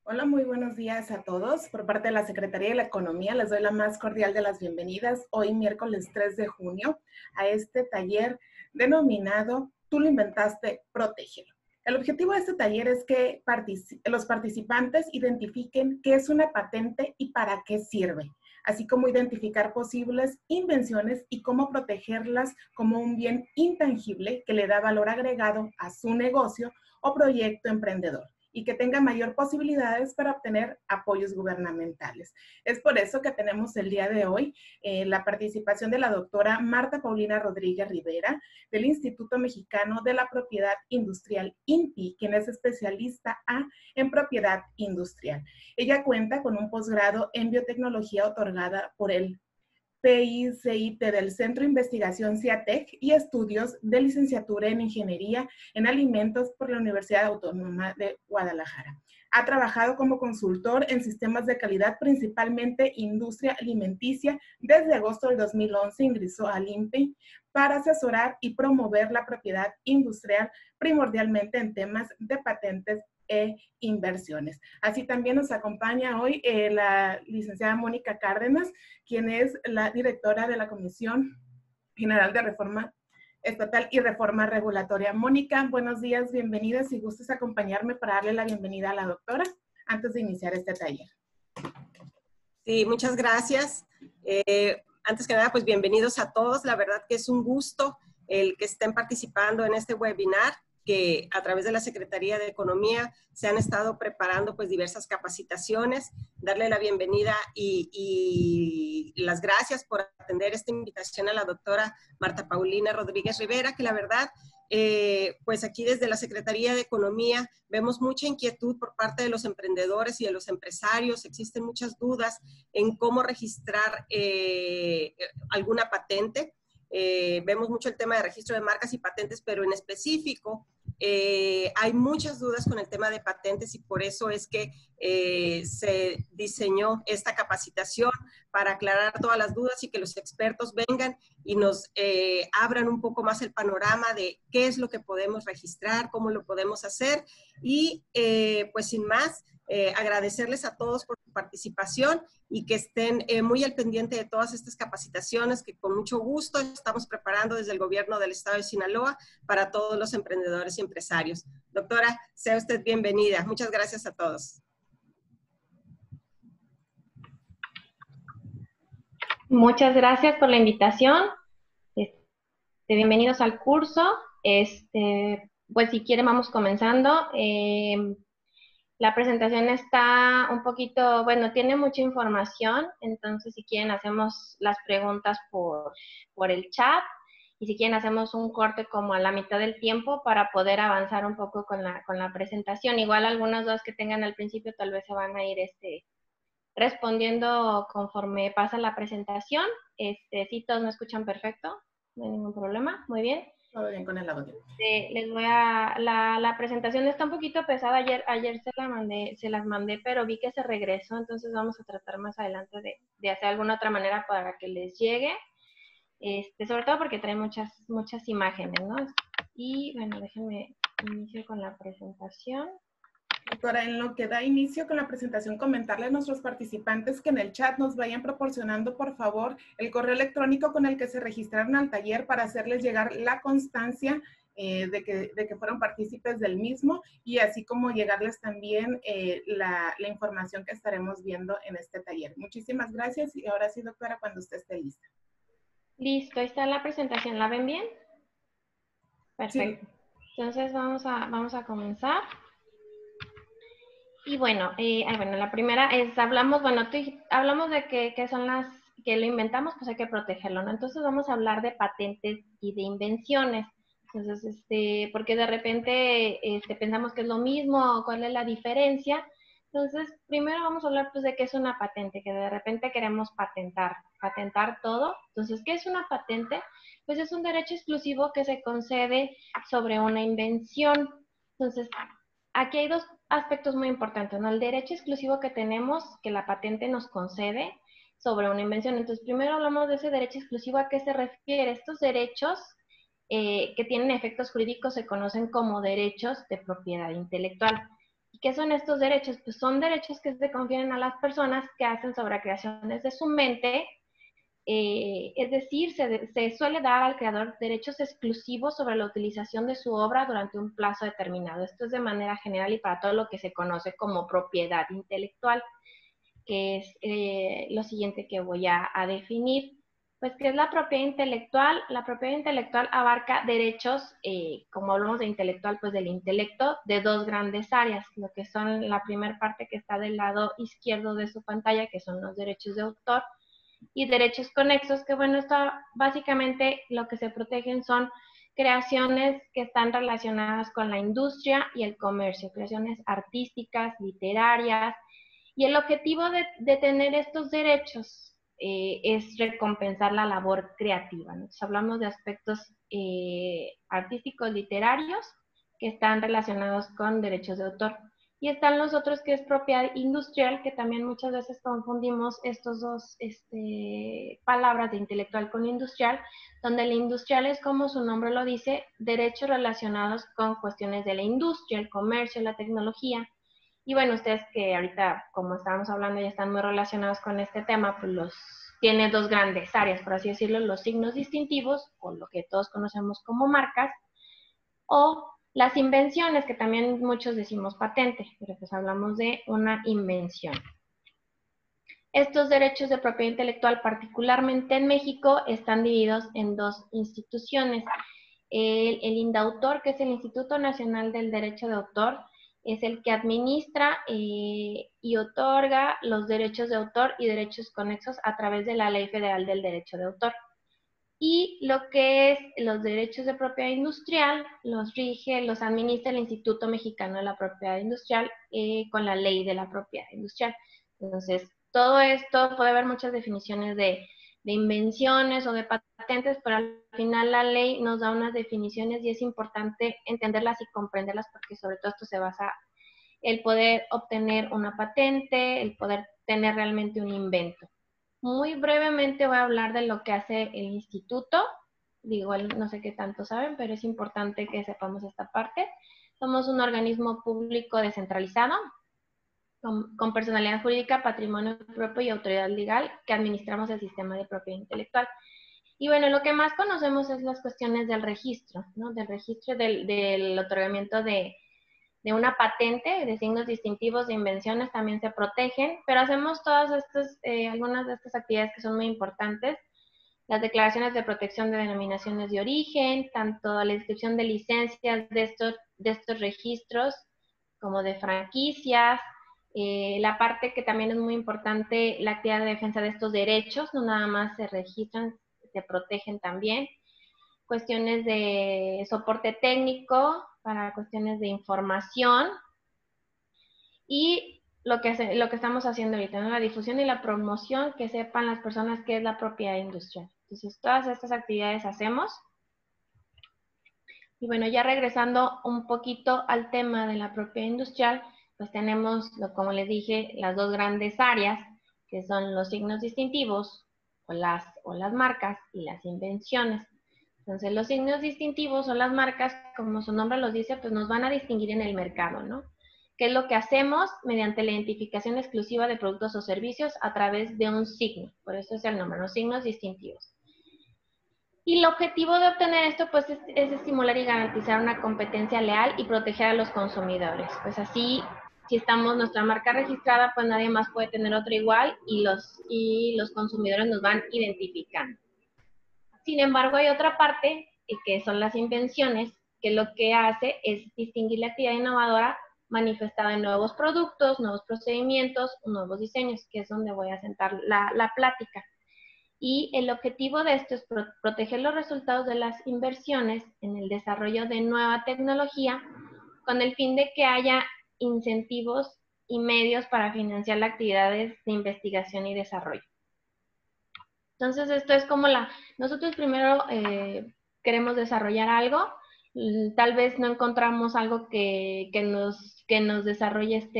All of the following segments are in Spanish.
Hola, muy buenos días a todos. Por parte de la Secretaría de la Economía les doy la más cordial de las bienvenidas hoy miércoles 3 de junio a este taller denominado Tú lo inventaste, protégelo. El objetivo de este taller es que los participantes identifiquen qué es una patente y para qué sirve, así como identificar posibles invenciones y cómo protegerlas como un bien intangible que le da valor agregado a su negocio o proyecto emprendedor y que tenga mayor posibilidades para obtener apoyos gubernamentales. Es por eso que tenemos el día de hoy la participación de la doctora Marta Paulina Rodríguez Rivera del Instituto Mexicano de la Propiedad Industrial, INPI, quien es especialista en propiedad industrial. Ella cuenta con un posgrado en biotecnología otorgada por el PICIT del Centro de Investigación CIATEC y estudios de licenciatura en Ingeniería en Alimentos por la Universidad Autónoma de Guadalajara. Ha trabajado como consultor en sistemas de calidad, principalmente industria alimenticia. Desde agosto del 2011 ingresó al INPI para asesorar y promover la propiedad industrial, primordialmente en temas de patentes e inversiones. Así también nos acompaña hoy la licenciada Mónica Cárdenas, quien es la directora de la Comisión General de Reforma Estatal y Reforma Regulatoria. Mónica, buenos días, bienvenida. Si gustas acompañarme para darle la bienvenida a la doctora antes de iniciar este taller. Sí, muchas gracias. Antes que nada, pues bienvenidos a todos. La verdad que es un gusto el que estén participando en este webinar, que a través de la Secretaría de Economía se han estado preparando pues diversas capacitaciones. Darle la bienvenida y las gracias por atender esta invitación a la doctora Marta Paulina Rodríguez Rivera, que la verdad, pues aquí desde la Secretaría de Economía vemos mucha inquietud por parte de los emprendedores y de los empresarios. Existen muchas dudas en cómo registrar alguna patente. Vemos mucho el tema de registro de marcas y patentes, pero en específico hay muchas dudas con el tema de patentes y por eso es que se diseñó esta capacitación para aclarar todas las dudas y que los expertos vengan y nos abran un poco más el panorama de qué es lo que podemos registrar, cómo lo podemos hacer y pues sin más, agradecerles a todos por su participación y que estén muy al pendiente de todas estas capacitaciones que con mucho gusto estamos preparando desde el gobierno del estado de Sinaloa para todos los emprendedores y empresarios. Doctora, sea usted bienvenida. Muchas gracias a todos. Muchas gracias por la invitación. Bienvenidos al curso. Pues si quieren vamos comenzando. La presentación está un poquito, bueno, tiene mucha información, entonces si quieren hacemos las preguntas por el chat y si quieren hacemos un corte como a la mitad del tiempo para poder avanzar un poco con la presentación. Igual algunas dudas que tengan al principio tal vez se van a ir respondiendo conforme pasa la presentación. Sí, todos me escuchan perfecto, no hay ningún problema, muy bien. Todo bien con el audio. Les voy a, la presentación está un poquito pesada, ayer se las mandé, pero vi que se regresó, entonces vamos a tratar más adelante de hacer alguna otra manera para que les llegue, sobre todo porque trae muchas imágenes, ¿no? Y bueno, déjenme inicio con la presentación. Doctora, en lo que da inicio con la presentación, comentarle a nuestros participantes que en el chat nos vayan proporcionando, por favor, el correo electrónico con el que se registraron al taller para hacerles llegar la constancia de que fueron partícipes del mismo y así como llegarles también la información que estaremos viendo en este taller. Muchísimas gracias y ahora sí, doctora, cuando usted esté lista. Listo, ahí está la presentación. ¿La ven bien? Perfecto. Sí. Entonces vamos a comenzar. Y bueno, la primera es, hablamos de que son que lo inventamos, pues hay que protegerlo, ¿no? Entonces vamos a hablar de patentes y de invenciones. Entonces, porque de repente pensamos que es lo mismo, cuál es la diferencia. Entonces, primero vamos a hablar pues de qué es una patente, que de repente queremos patentar todo. Entonces, ¿qué es una patente? Pues es un derecho exclusivo que se concede sobre una invención. Entonces, aquí hay dos aspectos muy importantes, ¿no? El derecho exclusivo que tenemos, que la patente nos concede sobre una invención. Entonces, primero hablamos de ese derecho exclusivo. ¿A qué se refiere? Estos derechos que tienen efectos jurídicos se conocen como derechos de propiedad intelectual. ¿Y ¿Qué son estos derechos? Pues son derechos que se confieren a las personas que hacen sobre creaciones de su mente. Es decir, se suele dar al creador derechos exclusivos sobre la utilización de su obra durante un plazo determinado. Esto es de manera general y para todo lo que se conoce como propiedad intelectual, que es lo siguiente que voy a definir. Pues, ¿qué es la propiedad intelectual? La propiedad intelectual abarca derechos, como hablamos de intelectual, pues del intelecto, de dos grandes áreas, lo que son la primera parte que está del lado izquierdo de su pantalla, que son los derechos de autor, y derechos conexos, que bueno, esto básicamente lo que se protegen son creaciones que están relacionadas con la industria y el comercio, creaciones artísticas, literarias, y el objetivo de tener estos derechos es recompensar la labor creativa. Entonces hablamos de aspectos artísticos, literarios, que están relacionados con derechos de autor. Y están los otros que es propiedad industrial, que también muchas veces confundimos estos dos palabras de intelectual con industrial, donde el industrial es, como su nombre lo dice, derechos relacionados con cuestiones de la industria, el comercio, la tecnología. Y bueno, ustedes que ahorita, como estábamos hablando, ya están muy relacionados con este tema, pues tiene dos grandes áreas, por así decirlo, los signos distintivos, o lo que todos conocemos como marcas, o las invenciones, que también muchos decimos patente, pero pues hablamos de una invención. Estos derechos de propiedad intelectual, particularmente en México, están divididos en dos instituciones. El INDAUTOR, que es el Instituto Nacional del Derecho de Autor, es el que administra y otorga los derechos de autor y derechos conexos a través de la Ley Federal del Derecho de Autor. Y lo que es los derechos de propiedad industrial los rige, los administra el Instituto Mexicano de la Propiedad Industrial con la Ley de la Propiedad Industrial. Entonces, todo esto puede haber muchas definiciones de invenciones o de patentes, pero al final la ley nos da unas definiciones y es importante entenderlas y comprenderlas porque sobre todo esto se basa el poder obtener una patente, el poder tener realmente un invento. Muy brevemente voy a hablar de lo que hace el instituto. Digo, no sé qué tanto saben, pero es importante que sepamos esta parte. Somos un organismo público descentralizado, con personalidad jurídica, patrimonio propio y autoridad legal, que administramos el sistema de propiedad intelectual. Y bueno, lo que más conocemos es las cuestiones del registro, ¿no? Del registro del otorgamiento de una patente, de signos distintivos, de invenciones también se protegen, pero hacemos todas estas, algunas de estas actividades que son muy importantes, las declaraciones de protección de denominaciones de origen, tanto la inscripción de licencias de estos registros, como de franquicias, la parte que también es muy importante, la actividad de defensa de estos derechos, no nada más se registran, se protegen también, cuestiones de soporte técnico, para cuestiones de información, y lo que estamos haciendo ahorita, ¿no? La difusión y la promoción, que sepan las personas qué es la propiedad industrial. Entonces, todas estas actividades hacemos. Y bueno, ya regresando un poquito al tema de la propiedad industrial, pues tenemos, como les dije, las dos grandes áreas, que son los signos distintivos, o las marcas, y las invenciones. Entonces, los signos distintivos o las marcas, como su nombre los dice, pues nos van a distinguir en el mercado, ¿no? ¿Qué es lo que hacemos? Mediante la identificación exclusiva de productos o servicios a través de un signo. Por eso es el nombre, los signos distintivos. Y el objetivo de obtener esto, pues, es estimular y garantizar una competencia leal y proteger a los consumidores. Pues así, si estamos nuestra marca registrada, pues nadie más puede tener otra igual y los consumidores nos van identificando. Sin embargo, hay otra parte, que son las invenciones, que lo que hace es distinguir la actividad innovadora manifestada en nuevos productos, nuevos procedimientos, nuevos diseños, que es donde voy a sentar la plática. Y el objetivo de esto es proteger los resultados de las inversiones en el desarrollo de nueva tecnología con el fin de que haya incentivos y medios para financiar las actividades de investigación y desarrollo. Entonces, esto es como nosotros primero queremos desarrollar algo, tal vez no encontramos algo que nos desarrolle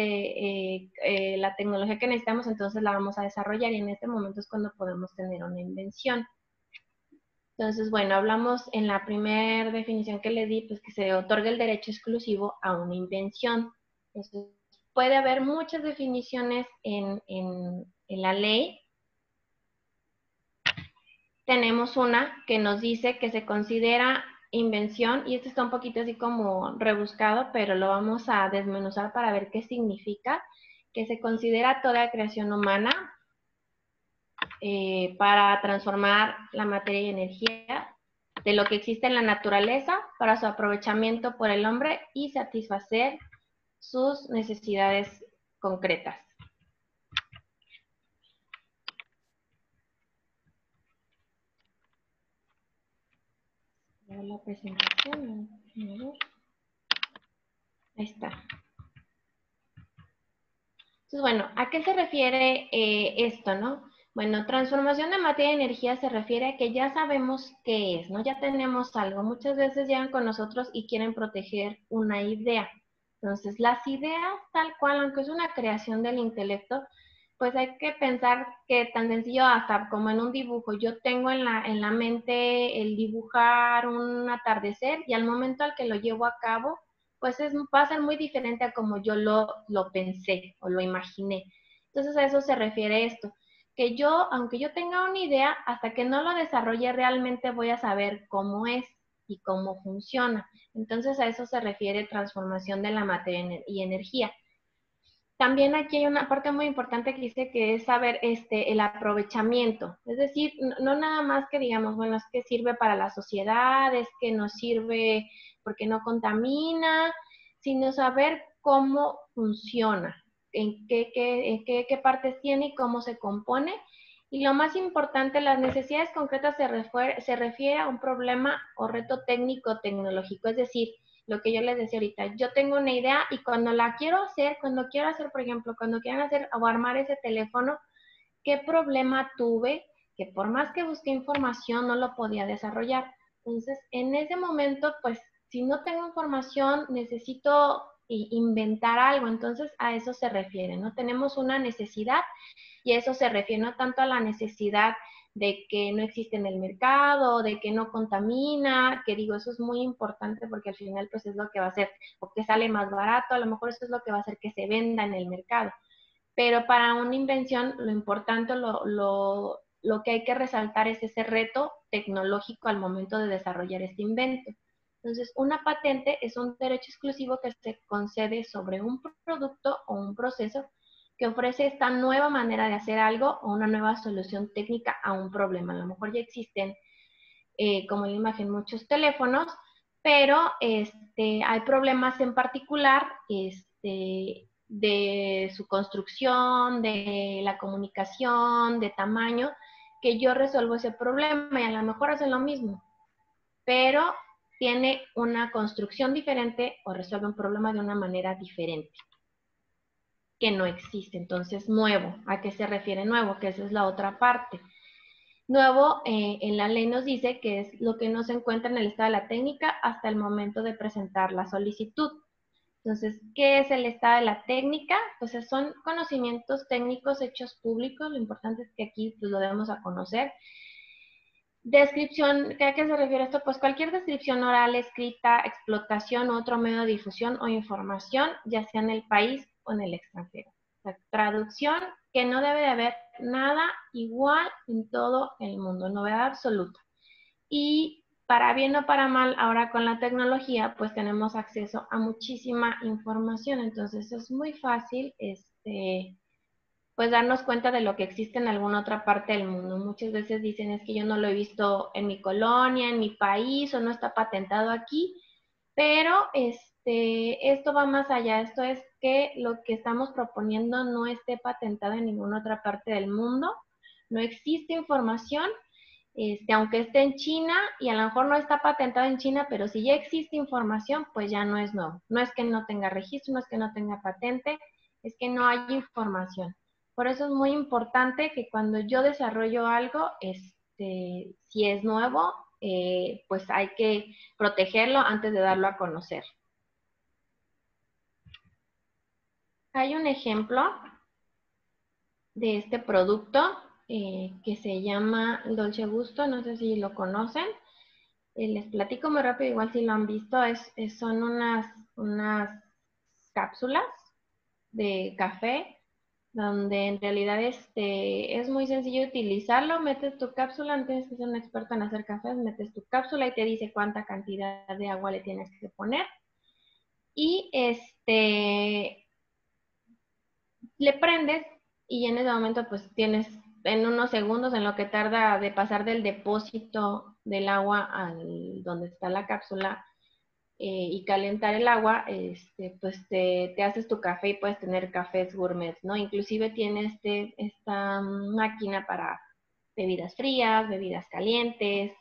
la tecnología que necesitamos, entonces la vamos a desarrollar y en este momento es cuando podemos tener una invención. Entonces, bueno, hablamos en la primera definición que le di, pues que se otorga el derecho exclusivo a una invención. Eso es puede haber muchas definiciones en la ley. Tenemos una que nos dice que se considera invención, y esto está un poquito así como rebuscado, pero lo vamos a desmenuzar para ver qué significa, que se considera toda creación humana para transformar la materia y energía de lo que existe en la naturaleza para su aprovechamiento por el hombre y satisfacer sus necesidades concretas. La presentación, ahí está. Entonces, bueno, ¿a qué se refiere esto, no? Bueno, transformación de materia y energía se refiere a que ya sabemos qué es, ¿no? Ya tenemos algo. Muchas veces llegan con nosotros y quieren proteger una idea. Entonces, las ideas tal cual, aunque es una creación del intelecto, pues hay que pensar que tan sencillo hasta como en un dibujo. Yo tengo en la mente el dibujar un atardecer y al momento al que lo llevo a cabo, pues va a ser muy diferente a como yo lo pensé o lo imaginé. Entonces a eso se refiere esto, que yo, aunque yo tenga una idea, hasta que no lo desarrolle realmente voy a saber cómo es y cómo funciona. Entonces a eso se refiere transformación de la materia y energía. También aquí hay una parte muy importante que dice que es saber el aprovechamiento. Es decir, no nada más que digamos, bueno, es que sirve para la sociedad, es que nos sirve porque no contamina, sino saber cómo funciona, en qué partes tiene y cómo se compone. Y lo más importante, las necesidades concretas se refiere a un problema o reto técnico tecnológico. Es decir, lo que yo les decía ahorita, yo tengo una idea y cuando la quiero hacer, por ejemplo, cuando quieran hacer o armar ese teléfono, ¿qué problema tuve? Que por más que busqué información no lo podía desarrollar. Entonces, en ese momento, pues, si no tengo información, necesito inventar algo. Entonces, a eso se refiere, ¿no? Tenemos una necesidad y eso se refiere no tanto a la necesidad de que no existe en el mercado, de que no contamina, que digo, eso es muy importante porque al final pues es lo que va a hacer, o que sale más barato, a lo mejor eso es lo que va a hacer que se venda en el mercado. Pero para una invención, lo importante, lo que hay que resaltar es ese reto tecnológico al momento de desarrollar este invento. Entonces, una patente es un derecho exclusivo que se concede sobre un producto o un proceso que ofrece esta nueva manera de hacer algo o una nueva solución técnica a un problema. A lo mejor ya existen, como en la imagen, muchos teléfonos, pero hay problemas en particular de su construcción, de la comunicación, de tamaño, que yo resuelvo ese problema y a lo mejor hacen lo mismo, pero tiene una construcción diferente o resuelve un problema de una manera diferente que no existe. Entonces, nuevo, ¿a qué se refiere nuevo? Que esa es la otra parte. Nuevo, en la ley nos dice que es lo que no se encuentra en el estado de la técnica hasta el momento de presentar la solicitud. Entonces, ¿qué es el estado de la técnica? Pues son conocimientos técnicos hechos públicos. Lo importante es que aquí pues, lo debemos a conocer. Descripción, ¿a qué se refiere esto? Pues cualquier descripción oral, escrita, explotación u otro medio de difusión o información, ya sea en el país o en el extranjero. La traducción, que no debe de haber nada igual en todo el mundo, novedad absoluta. Y para bien o para mal, ahora con la tecnología, pues tenemos acceso a muchísima información, entonces es muy fácil, pues darnos cuenta de lo que existe en alguna otra parte del mundo. Muchas veces dicen, es que yo no lo he visto en mi colonia, en mi país, o no está patentado aquí, pero esto va más allá. Esto es que lo que estamos proponiendo no esté patentado en ninguna otra parte del mundo. No existe información, aunque esté en China y a lo mejor no está patentado en China, pero si ya existe información, pues ya no es nuevo. No es que no tenga registro, no es que no tenga patente, es que no hay información. Por eso es muy importante que cuando yo desarrollo algo, si es nuevo, pues hay que protegerlo antes de darlo a conocer. Hay un ejemplo de este producto que se llama Dolce Gusto, no sé si lo conocen. Les platico muy rápido, igual si lo han visto, son unas cápsulas de café, donde en realidad es muy sencillo utilizarlo. Metes tu cápsula, no tienes que ser un experto en hacer cafés, metes tu cápsula y te dice cuánta cantidad de agua le tienes que poner. Y le prendes y en ese momento pues tienes en unos segundos en lo que tarda de pasar del depósito del agua al donde está la cápsula y calentar el agua, pues te haces tu café y puedes tener cafés gourmet, ¿no? Inclusive tiene esta máquina para bebidas frías, bebidas calientes,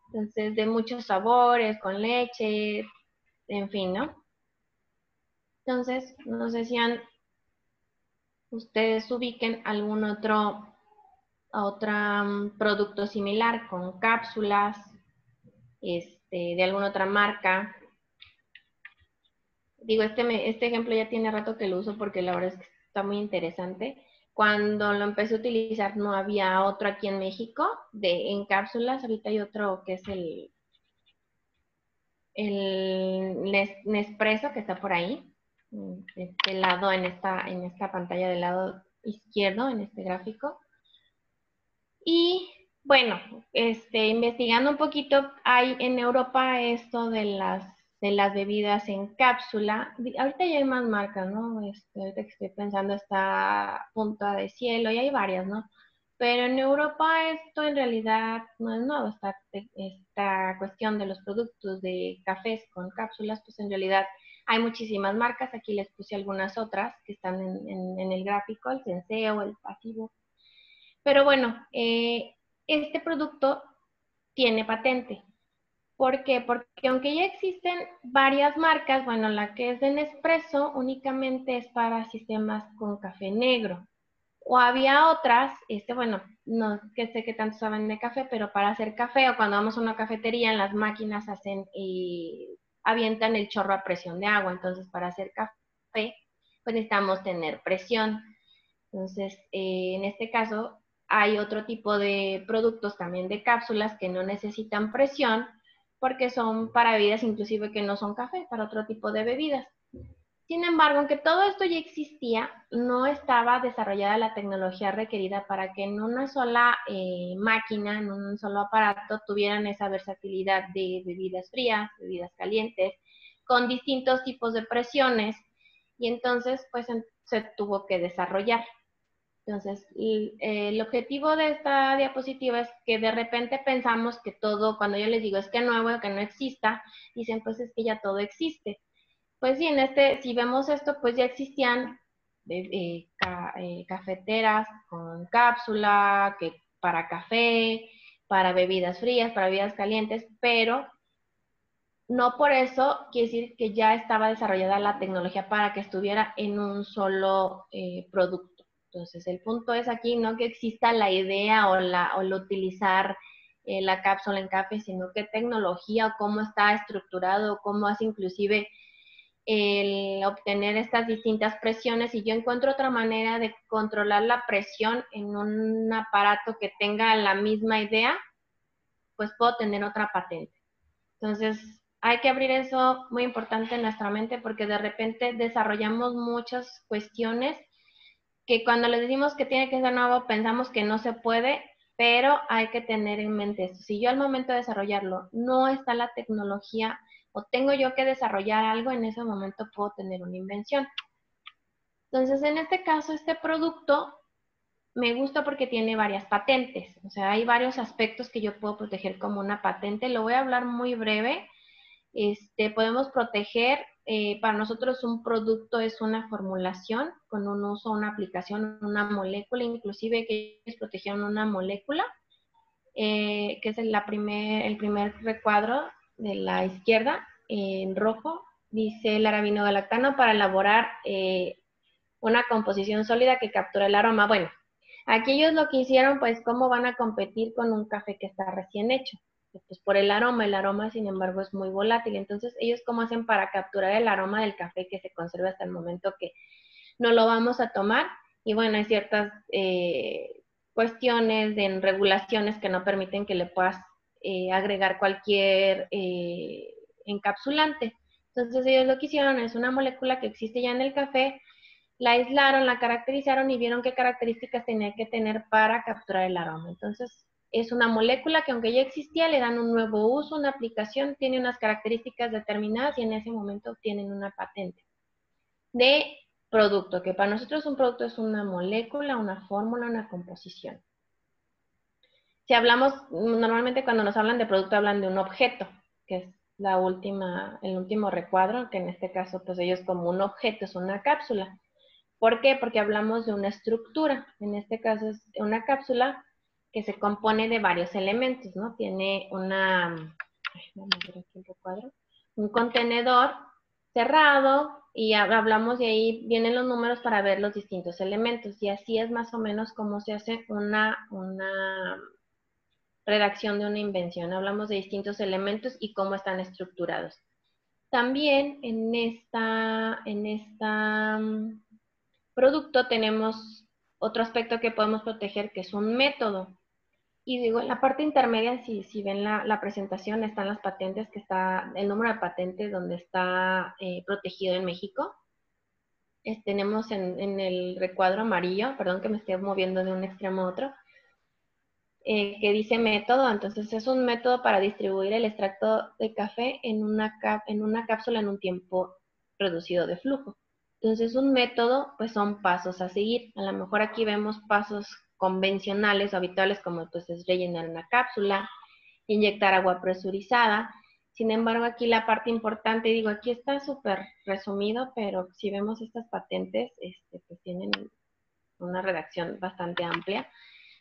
entonces de muchos sabores, con leche, en fin, ¿no? Entonces, no sé si ustedes ubiquen algún otro producto similar con cápsulas, de alguna otra marca. Digo, este ejemplo ya tiene rato que lo uso porque la verdad es que está muy interesante. Cuando lo empecé a utilizar no había otro aquí en México en cápsulas. Ahorita hay otro que es el Nespresso que está por ahí, de este lado en esta pantalla del lado izquierdo, en este gráfico. Y bueno, investigando un poquito, hay en Europa esto de las bebidas en cápsula. Ahorita ya hay más marcas, ¿no? Ahorita que estoy pensando está Punta de Cielo y hay varias, ¿no? Pero en Europa esto en realidad no es nuevo. Esta cuestión de los productos de cafés con cápsulas, pues en realidad hay muchísimas marcas. Aquí les puse algunas otras que están en el gráfico, el Senseo, el Pasivo. Pero bueno, este producto tiene patente. ¿Por qué? Porque aunque ya existen varias marcas, bueno, la que es de Nespresso únicamente es para sistemas con café negro. O había otras, bueno, no que sé que tanto saben de café, pero para hacer café o cuando vamos a una cafetería, en las máquinas avientan el chorro a presión de agua. Entonces, para hacer café, pues necesitamos tener presión. Entonces, en este caso, hay otro tipo de productos también de cápsulas que no necesitan presión porque son para bebidas inclusive que no son café, para otro tipo de bebidas. Sin embargo, aunque todo esto ya existía, no estaba desarrollada la tecnología requerida para que en una sola máquina, en un solo aparato, tuvieran esa versatilidad de bebidas frías, bebidas calientes, con distintos tipos de presiones, y entonces pues se tuvo que desarrollar. Entonces, el objetivo de esta diapositiva es que de repente pensamos que todo, cuando yo les digo es que nuevo, que no exista, dicen pues es que ya todo existe. Pues sí, si vemos esto, pues ya existían cafeteras con cápsula, que para café, para bebidas frías, para bebidas calientes, pero no por eso quiere decir que ya estaba desarrollada la tecnología para que estuviera en un solo producto. Entonces, el punto es aquí no que exista la idea o el utilizar la cápsula en café, sino qué tecnología o cómo está estructurado, cómo hace inclusive el obtener estas distintas presiones. Y yo encuentro otra manera de controlar la presión en un aparato que tenga la misma idea, pues puedo tener otra patente. Entonces, hay que abrir eso muy importante en nuestra mente porque de repente desarrollamos muchas cuestiones que cuando les decimos que tiene que ser nuevo pensamos que no se puede, pero hay que tener en mente esto. Si yo al momento de desarrollarlo no está la tecnología o tengo yo que desarrollar algo, en ese momento puedo tener una invención. Entonces, en este caso, este producto me gusta porque tiene varias patentes. O sea, hay varios aspectos que yo puedo proteger como una patente. Lo voy a hablar muy breve. Podemos proteger, para nosotros un producto es una formulación con un uso, una aplicación, una molécula, inclusive que ellos protegieron una molécula, que es el primer recuadro de la izquierda, en rojo, dice el arabinogalactano para elaborar una composición sólida que captura el aroma. Bueno, aquí ellos lo que hicieron, pues, ¿cómo van a competir con un café que está recién hecho? Pues por el aroma sin embargo es muy volátil. Entonces, ¿ellos cómo hacen para capturar el aroma del café que se conserva hasta el momento que no lo vamos a tomar? Y bueno, hay ciertas cuestiones de regulaciones que no permiten que le puedas agregar cualquier encapsulante. Entonces, ellos lo que hicieron es una molécula que existe ya en el café, la aislaron, la caracterizaron y vieron qué características tenía que tener para capturar el aroma. Entonces, es una molécula que aunque ya existía, le dan un nuevo uso, una aplicación, tiene unas características determinadas y en ese momento obtienen una patente de producto, que para nosotros un producto es una molécula, una fórmula, una composición. Si hablamos, normalmente cuando nos hablan de producto hablan de un objeto, que es el último recuadro, que en este caso pues ellos como un objeto es una cápsula. ¿Por qué? Porque hablamos de una estructura. En este caso es una cápsula que se compone de varios elementos, ¿no? Tiene vamos a ver aquí el recuadro, un contenedor cerrado y hablamos de ahí, vienen los números para ver los distintos elementos y así es más o menos como se hace una redacción de una invención. Hablamos de distintos elementos y cómo están estructurados. También en esta producto tenemos otro aspecto que podemos proteger, que es un método. Y digo, en la parte intermedia, si ven la presentación, están las patentes, que está el número de patentes donde está protegido en México. Tenemos en el recuadro amarillo, perdón que me esté moviendo de un extremo a otro, que dice método. Entonces es un método para distribuir el extracto de café en una cápsula en un tiempo reducido de flujo. Entonces un método pues son pasos a seguir. A lo mejor aquí vemos pasos convencionales o habituales como pues es rellenar una cápsula, inyectar agua presurizada. Sin embargo aquí la parte importante, digo, aquí está súper resumido, pero si vemos estas patentes, pues tienen una redacción bastante amplia,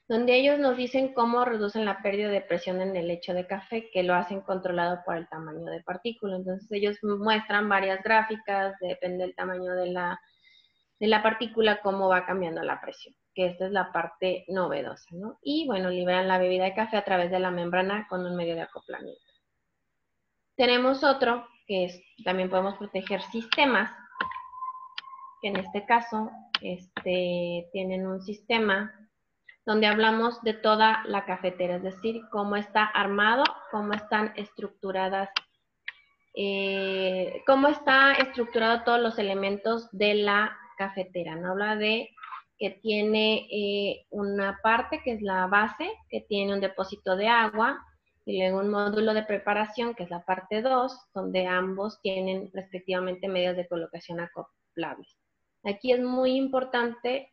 donde ellos nos dicen cómo reducen la pérdida de presión en el lecho de café, que lo hacen controlado por el tamaño de partícula. Entonces ellos muestran varias gráficas, depende del tamaño de la partícula, cómo va cambiando la presión, que esta es la parte novedosa, ¿no? Y bueno, liberan la bebida de café a través de la membrana con un medio de acoplamiento. Tenemos otro, que es, también podemos proteger sistemas, que en este caso tienen un sistema donde hablamos de toda la cafetera, es decir, cómo está armado, cómo están estructuradas, cómo está estructurado todos los elementos de la cafetera. ¿No? Habla de que tiene una parte que es la base, que tiene un depósito de agua, y luego un módulo de preparación, que es la parte 2, donde ambos tienen respectivamente medios de colocación acoplables. Aquí es muy importante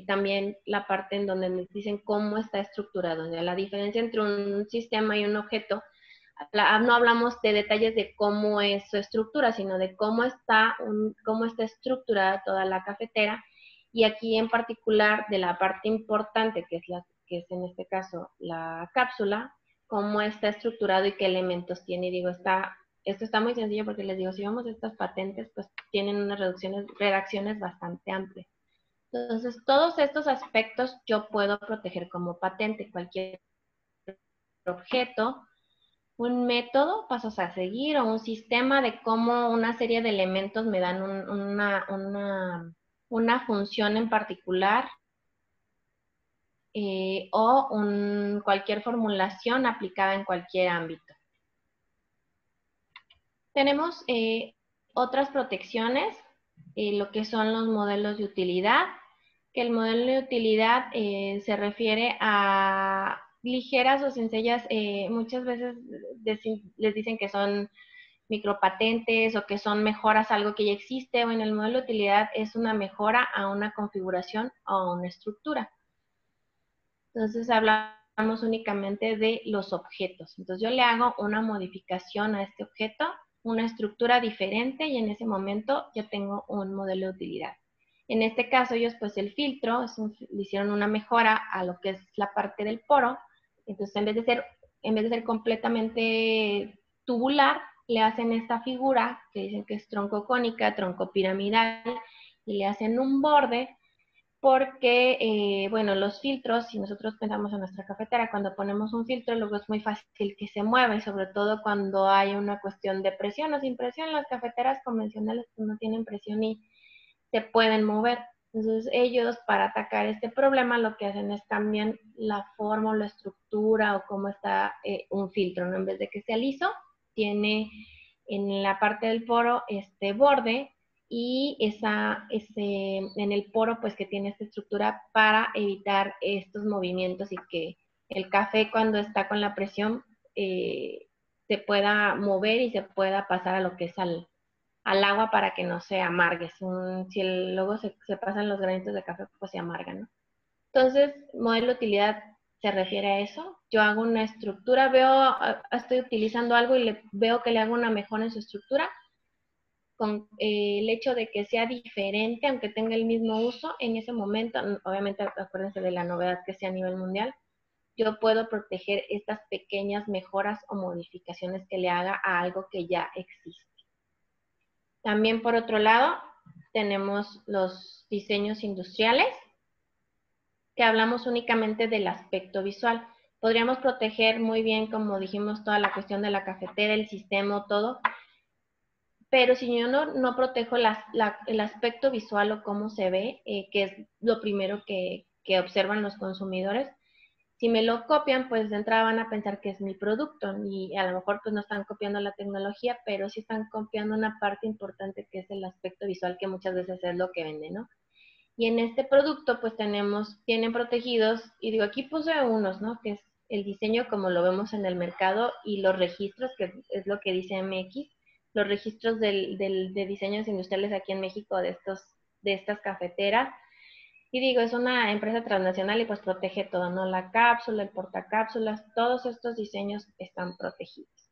también la parte en donde nos dicen cómo está estructurado. La diferencia entre un sistema y un objeto, no hablamos de detalles de cómo es su estructura, sino de cómo está estructurada toda la cafetera. Y aquí en particular de la parte importante, que es en este caso la cápsula, cómo está estructurado y qué elementos tiene. Y digo, esto está muy sencillo porque les digo, si vemos estas patentes, pues tienen unas redacciones bastante amplias. Entonces, todos estos aspectos yo puedo proteger como patente. Cualquier objeto, un método, pasos a seguir o un sistema de cómo una serie de elementos me dan una función en particular o cualquier formulación aplicada en cualquier ámbito. Tenemos otras protecciones, lo que son los modelos de utilidad, que el modelo de utilidad se refiere a ligeras o sencillas, muchas veces les dicen que son micropatentes o que son mejoras a algo que ya existe, o en el modelo de utilidad es una mejora a una configuración o a una estructura. Entonces hablamos únicamente de los objetos. Entonces yo le hago una modificación a este objeto, una estructura diferente y en ese momento yo tengo un modelo de utilidad. En este caso ellos pues el filtro, le hicieron una mejora a lo que es la parte del poro. Entonces en vez de ser completamente tubular, le hacen esta figura que dicen que es tronco cónica, tronco piramidal y le hacen un borde. Porque, bueno, los filtros, si nosotros pensamos en nuestra cafetera, cuando ponemos un filtro, luego es muy fácil que se mueva, y sobre todo cuando hay una cuestión de presión o sin presión. Las cafeteras convencionales pues, no tienen presión y se pueden mover. Entonces, ellos, para atacar este problema, lo que hacen es cambiar la forma o la estructura o cómo está un filtro, ¿no? En vez de que sea liso, tiene en la parte del poro este borde, y en el poro pues que tiene esta estructura para evitar estos movimientos y que el café cuando está con la presión se pueda mover y se pueda pasar a lo que es al agua para que no se amargue. Si luego se pasan los granitos de café, pues se amargan, ¿no? Entonces, modelo de utilidad se refiere a eso. Yo hago una estructura, estoy utilizando algo y veo que le hago una mejora en su estructura, con el hecho de que sea diferente, aunque tenga el mismo uso, en ese momento, obviamente acuérdense de la novedad que sea a nivel mundial, yo puedo proteger estas pequeñas mejoras o modificaciones que le haga a algo que ya existe. También por otro lado, tenemos los diseños industriales, que hablamos únicamente del aspecto visual. Podríamos proteger muy bien, como dijimos, toda la cuestión de la cafetera, el sistema, todo, pero si yo no protejo el aspecto visual o cómo se ve, que es lo primero que observan los consumidores, si me lo copian, pues de entrada van a pensar que es mi producto y a lo mejor pues no están copiando la tecnología, pero sí están copiando una parte importante que es el aspecto visual, que muchas veces es lo que vende, ¿no? Y en este producto pues tienen protegidos, y digo, aquí puse unos, ¿no? Que es el diseño como lo vemos en el mercado y los registros, que es lo que dice MX, los registros de diseños industriales aquí en México de estas cafeteras. Y digo, es una empresa transnacional y pues protege todo, ¿no? La cápsula, el portacápsulas, todos estos diseños están protegidos.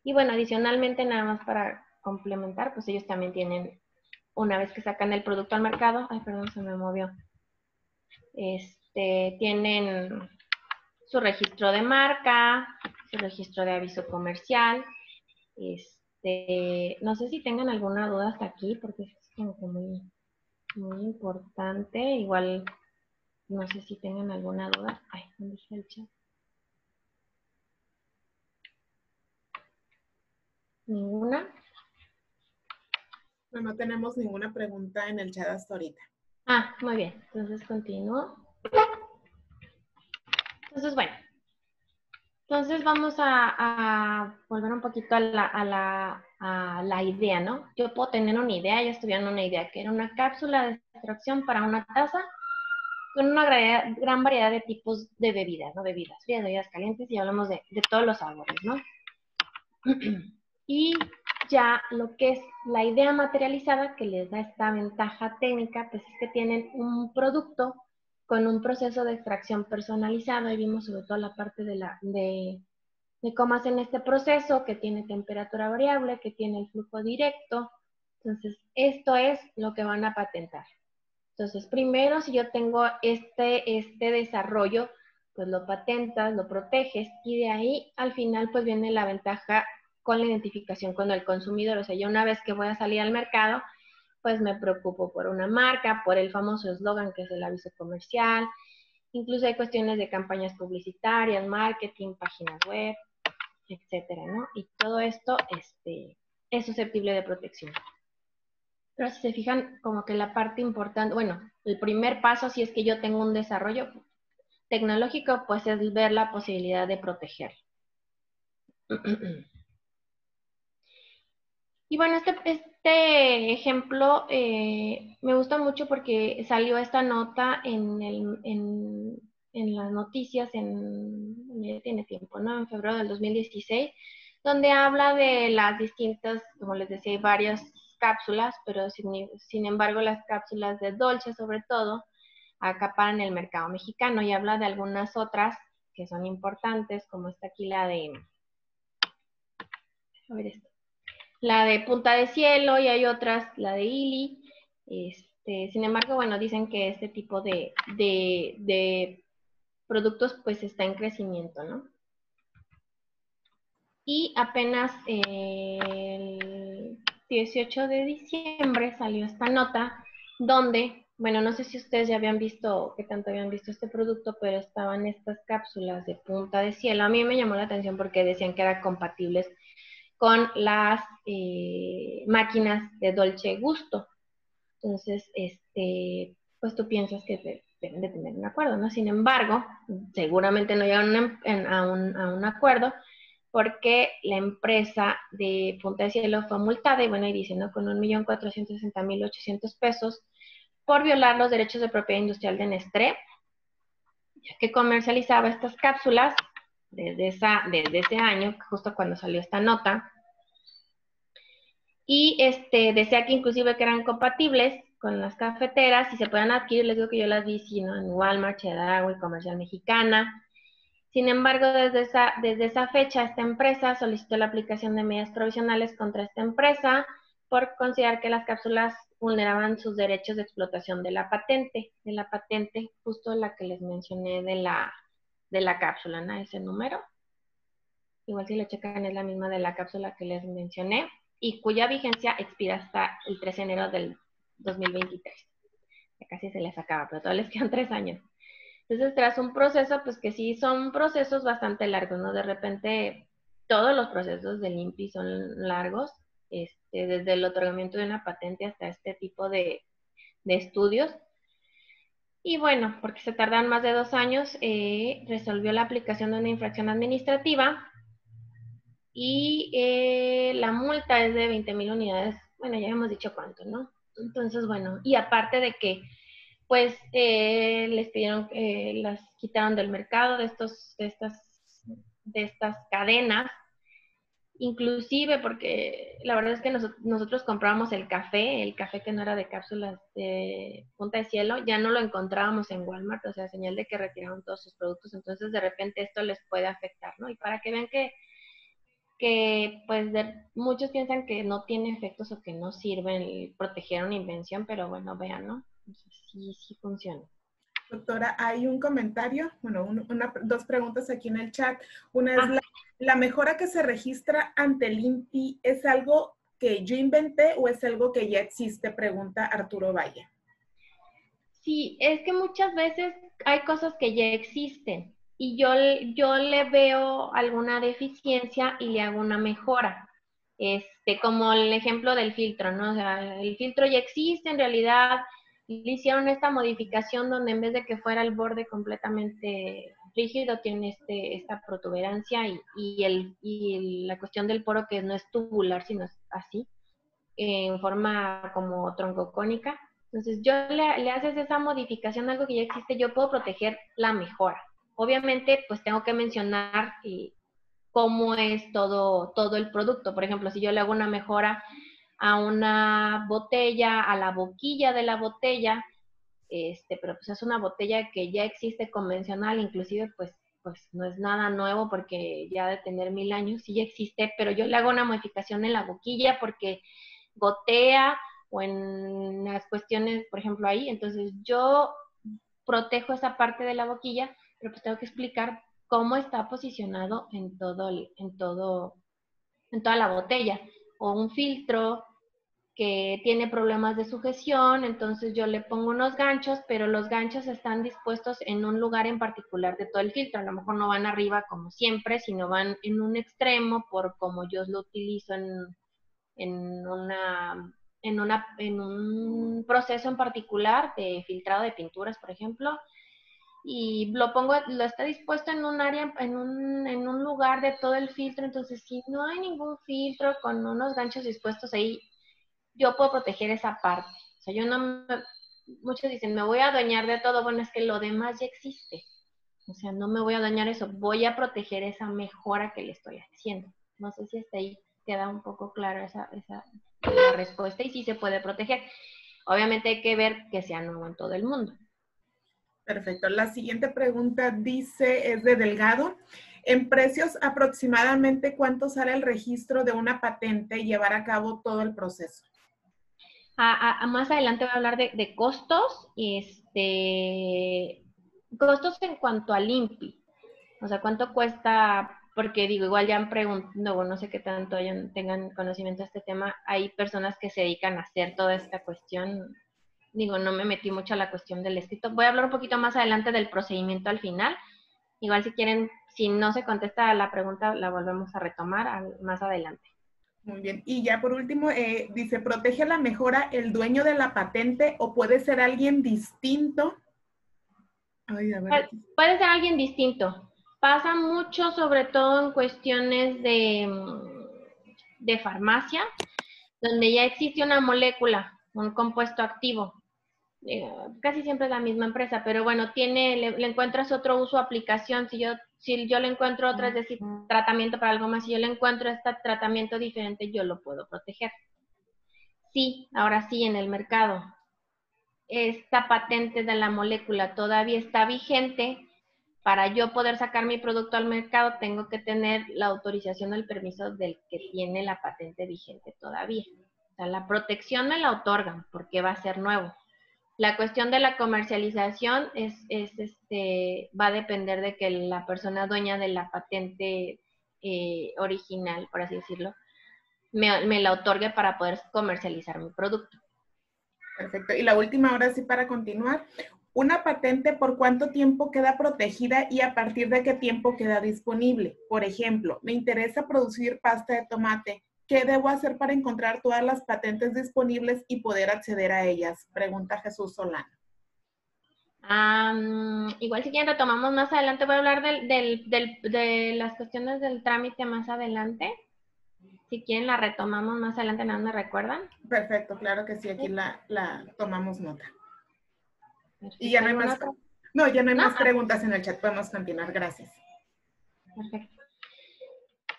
Y bueno, adicionalmente, nada más para complementar, pues ellos también tienen, una vez que sacan el producto al mercado, ay, perdón, se me movió, tienen su registro de marca, su registro de aviso comercial. No sé si tengan alguna duda hasta aquí, porque es como que muy, muy importante. Igual, no sé si tengan alguna duda. Ay, ¿dónde está el chat? ¿Ninguna? No tenemos ninguna pregunta en el chat hasta ahorita. Ah, muy bien. Entonces continúo. Entonces, bueno. Entonces vamos a volver un poquito a la idea, ¿no? Yo puedo tener una idea, ya estudiando una idea, que era una cápsula de extracción para una taza con una gran variedad de tipos de bebidas, ¿no? Bebidas frías, bebidas calientes, y hablamos de todos los sabores, ¿no? Y ya lo que es la idea materializada, que les da esta ventaja técnica, pues es que tienen un producto con un proceso de extracción personalizado, y vimos sobre todo la parte de cómo hacen este proceso, que tiene temperatura variable, que tiene el flujo directo. Entonces, esto es lo que van a patentar. Entonces, primero, si yo tengo este desarrollo, pues lo patentas, lo proteges, y de ahí al final pues viene la ventaja con la identificación con el consumidor. O sea, yo una vez que voy a salir al mercado, pues me preocupo por una marca, por el famoso eslogan que es el aviso comercial. Incluso hay cuestiones de campañas publicitarias, marketing, páginas web, etcétera, ¿no? Y todo esto es susceptible de protección. Pero si se fijan, como que la parte importante, bueno, el primer paso, si es que yo tengo un desarrollo tecnológico, pues es ver la posibilidad de proteger. Y bueno, este ejemplo me gusta mucho porque salió esta nota en las noticias, ya tiene tiempo, ¿no? En febrero del 2016, donde habla de las distintas, como les decía, hay varias cápsulas, pero sin embargo las cápsulas de Dolce sobre todo acaparan el mercado mexicano, y habla de algunas otras que son importantes, como está aquí la de, a ver esto, la de Punta de Cielo, y hay otras, la de Ili. Sin embargo, bueno, dicen que este tipo de productos pues está en crecimiento, ¿no? Y apenas el 18 de diciembre salió esta nota donde, bueno, no sé si ustedes ya habían visto, qué tanto habían visto este producto, pero estaban estas cápsulas de Punta de Cielo. A mí me llamó la atención porque decían que eran compatibles con las máquinas de Dolce Gusto. Entonces, pues tú piensas que deben de tener un acuerdo, ¿no? Sin embargo, seguramente no llegaron a un acuerdo, porque la empresa de Punta de Cielo fue multada, y bueno, y diciendo con 1.460.800 pesos por violar los derechos de propiedad industrial de Nestlé, que comercializaba estas cápsulas desde ese año, justo cuando salió esta nota, y decía que inclusive que eran compatibles con las cafeteras y se pueden adquirir. Les digo que yo las vi, sí, ¿no?, en Walmart, Chedraui, Comercial Mexicana. Sin embargo, desde esa fecha, esta empresa solicitó la aplicación de medidas provisionales contra esta empresa por considerar que las cápsulas vulneraban sus derechos de explotación de la patente, justo la que les mencioné de la cápsula, ¿no? Ese número. Igual si le checan es la misma de la cápsula que les mencioné, y cuya vigencia expira hasta el 13 de enero del 2023. Ya casi se les acaba, pero todavía les quedan 3 años. Entonces, tras un proceso, pues que sí son procesos bastante largos, ¿no? De repente, todos los procesos del INPI son largos, desde el otorgamiento de una patente hasta este tipo de estudios. Y bueno, porque se tardan más de 2 años, resolvió la aplicación de una infracción administrativa, y la multa es de 20,000 unidades. Bueno, ya hemos dicho cuánto, ¿no? Entonces, bueno, y aparte de que, pues, les pidieron, las quitaron del mercado de estas cadenas, inclusive porque la verdad es que nosotros comprábamos el café que no era de cápsulas de Punta de Cielo, ya no lo encontrábamos en Walmart, o sea, señal de que retiraron todos sus productos. Entonces de repente esto les puede afectar, ¿no? Y para que vean que pues muchos piensan que no tiene efectos o que no sirven proteger una invención, pero bueno, vean, ¿no? Sí funciona. Doctora, hay un comentario, bueno, dos preguntas aquí en el chat. Una es, ¿la mejora que se registra ante el INPI es algo que yo inventé o es algo que ya existe? Pregunta Arturo Valle. Sí, es que muchas veces hay cosas que ya existen y yo le veo alguna deficiencia y le hago una mejora. Como el ejemplo del filtro, ¿no? O sea, el filtro ya existe, en realidad le hicieron esta modificación donde en vez de que fuera el borde completamente rígido, tiene esta protuberancia y la cuestión del poro, que no es tubular, sino es así, en forma como troncocónica. Entonces, yo le haces esa modificación, algo que ya existe, yo puedo proteger la mejora. Obviamente, pues tengo que mencionar cómo es todo el producto. Por ejemplo, si yo le hago una mejora a una botella, a la boquilla de la botella, pero pues es una botella que ya existe convencional, inclusive pues no es nada nuevo porque ya de tener 1000 años, sí ya existe, pero yo le hago una modificación en la boquilla porque gotea o en las cuestiones, por ejemplo, ahí. Entonces yo protejo esa parte de la boquilla, pero pues tengo que explicar cómo está posicionado en toda la botella. O un filtro que tiene problemas de sujeción, entonces yo le pongo unos ganchos, pero los ganchos están dispuestos en un lugar en particular de todo el filtro. A lo mejor no van arriba como siempre, sino van en un extremo por como yo lo utilizo en un proceso en particular de filtrado de pinturas, por ejemplo, y lo está dispuesto en un área, en un lugar de todo el filtro. Entonces, si no hay ningún filtro con unos ganchos dispuestos ahí, yo puedo proteger esa parte. O sea, muchos dicen, me voy a adueñar de todo. Bueno, es que lo demás ya existe. O sea, no me voy a dañar eso, voy a proteger esa mejora que le estoy haciendo. No sé si hasta ahí queda un poco claro la respuesta, y sí se puede proteger. Obviamente hay que ver que sea nuevo en todo el mundo. Perfecto. La siguiente pregunta dice, es de Delgado. En precios, aproximadamente, ¿cuánto sale el registro de una patente y llevar a cabo todo el proceso? Más adelante voy a hablar de costos, costos en cuanto al INPI. O sea, ¿cuánto cuesta? Porque digo, igual ya han preguntado, no sé qué tanto tengan conocimiento de este tema. Hay personas que se dedican a hacer toda esta cuestión. Digo, no me metí mucho a la cuestión del escrito. Voy a hablar un poquito más adelante del procedimiento al final. Igual si quieren, si no se contesta la pregunta, la volvemos a retomar más adelante. Muy bien. Y ya por último, dice, ¿protege la mejora el dueño de la patente o puede ser alguien distinto? Ay, a ver. Puede ser alguien distinto. Pasa mucho, sobre todo en cuestiones de farmacia, donde ya existe una molécula, un compuesto activo. Casi siempre es la misma empresa, pero bueno, le encuentras otro uso o aplicación. Si yo le encuentro otra, es decir, tratamiento para algo más, si yo le encuentro este tratamiento diferente, yo lo puedo proteger. Sí, ahora sí, en el mercado, esta patente de la molécula todavía está vigente. Para yo poder sacar mi producto al mercado, tengo que tener la autorización o el permiso del que tiene la patente vigente todavía. O sea, la protección me la otorgan porque va a ser nuevo. La cuestión de la comercialización va a depender de que la persona dueña de la patente original, por así decirlo, me la otorgue para poder comercializar mi producto. Perfecto. Y la última, ahora sí, para continuar. Una patente, ¿por cuánto tiempo queda protegida y a partir de qué tiempo queda disponible? Por ejemplo, me interesa producir pasta de tomate. ¿Qué debo hacer para encontrar todas las patentes disponibles y poder acceder a ellas? Pregunta Jesús Solano. Igual si quieren retomamos más adelante, voy a hablar de las cuestiones del trámite más adelante. Si quieren la retomamos más adelante, ¿no me recuerdan? Perfecto, claro que sí, aquí la tomamos nota. Perfecto. Y ya no hay más, ya no hay más preguntas en el chat, podemos continuar, gracias. Perfecto.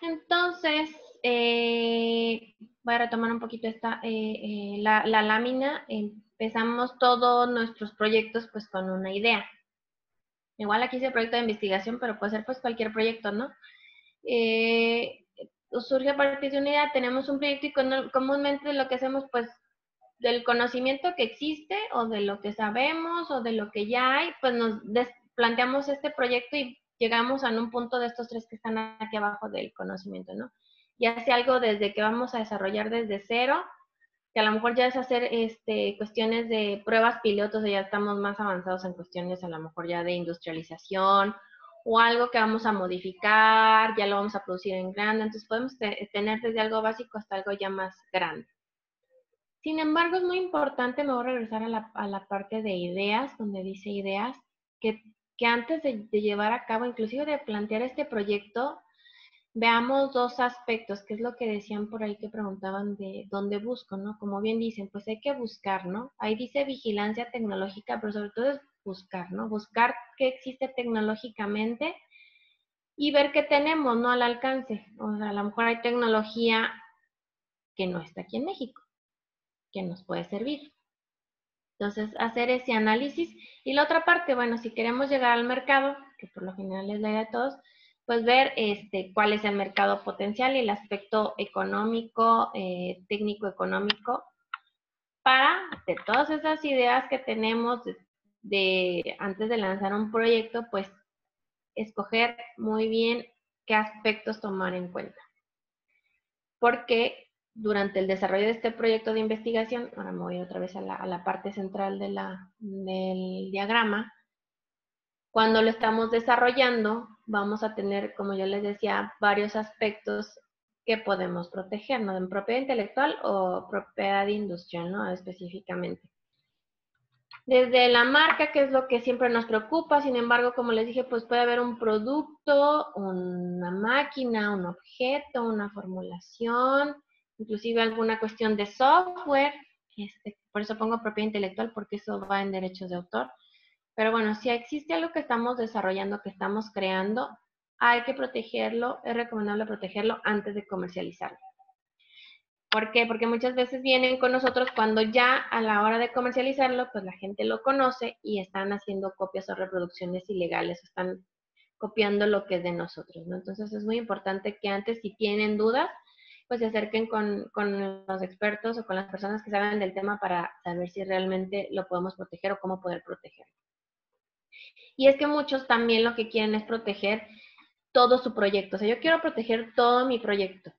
Entonces, voy a retomar un poquito la lámina. Empezamos todos nuestros proyectos pues con una idea. Igual aquí hice proyecto de investigación, pero puede ser pues cualquier proyecto, ¿no? Surge a partir de una idea, tenemos un proyecto y comúnmente lo que hacemos pues del conocimiento que existe o de lo que sabemos o de lo que ya hay, pues nos planteamos este proyecto y llegamos a un punto de estos tres que están aquí abajo del conocimiento, ¿no? Ya sea algo desde que vamos a desarrollar desde cero, que a lo mejor ya es hacer cuestiones de pruebas pilotos o ya estamos más avanzados en cuestiones a lo mejor ya de industrialización o algo que vamos a modificar, ya lo vamos a producir en grande, entonces podemos tener desde algo básico hasta algo ya más grande. Sin embargo, es muy importante, me voy a regresar a la parte de ideas, donde dice ideas, que antes de llevar a cabo, inclusive de plantear este proyecto, veamos dos aspectos, que es lo que decían por ahí que preguntaban de dónde busco, ¿no? Como bien dicen, pues hay que buscar, ¿no? Ahí dice vigilancia tecnológica, pero sobre todo es buscar, ¿no? Buscar qué existe tecnológicamente y ver qué tenemos, ¿no? Al alcance. O sea, a lo mejor hay tecnología que no está aquí en México, que nos puede servir. Entonces, hacer ese análisis. Y la otra parte, bueno, si queremos llegar al mercado, que por lo general es la idea de todos, pues ver cuál es el mercado potencial y el aspecto económico, técnico-económico, para de todas esas ideas que tenemos antes de lanzar un proyecto, pues escoger muy bien qué aspectos tomar en cuenta. Porque durante el desarrollo de este proyecto de investigación, ahora me voy otra vez a la parte central del diagrama, cuando lo estamos desarrollando, vamos a tener, como yo les decía, varios aspectos que podemos proteger, ¿no? En propiedad intelectual o propiedad industrial, ¿no? Específicamente. Desde la marca, que es lo que siempre nos preocupa, sin embargo, como les dije, pues puede haber un producto, una máquina, un objeto, una formulación, inclusive alguna cuestión de software, por eso pongo propiedad intelectual, porque eso va en derechos de autor. Pero bueno, si existe algo que estamos desarrollando, que estamos creando, hay que protegerlo, es recomendable protegerlo antes de comercializarlo. ¿Por qué? Porque muchas veces vienen con nosotros cuando ya a la hora de comercializarlo, pues la gente lo conoce y están haciendo copias o reproducciones ilegales, están copiando lo que es de nosotros, ¿no? Entonces es muy importante que antes, si tienen dudas, pues se acerquen con los expertos o con las personas que saben del tema para saber si realmente lo podemos proteger o cómo poder protegerlo. Y es que muchos también lo que quieren es proteger todo su proyecto. O sea, yo quiero proteger todo mi proyecto.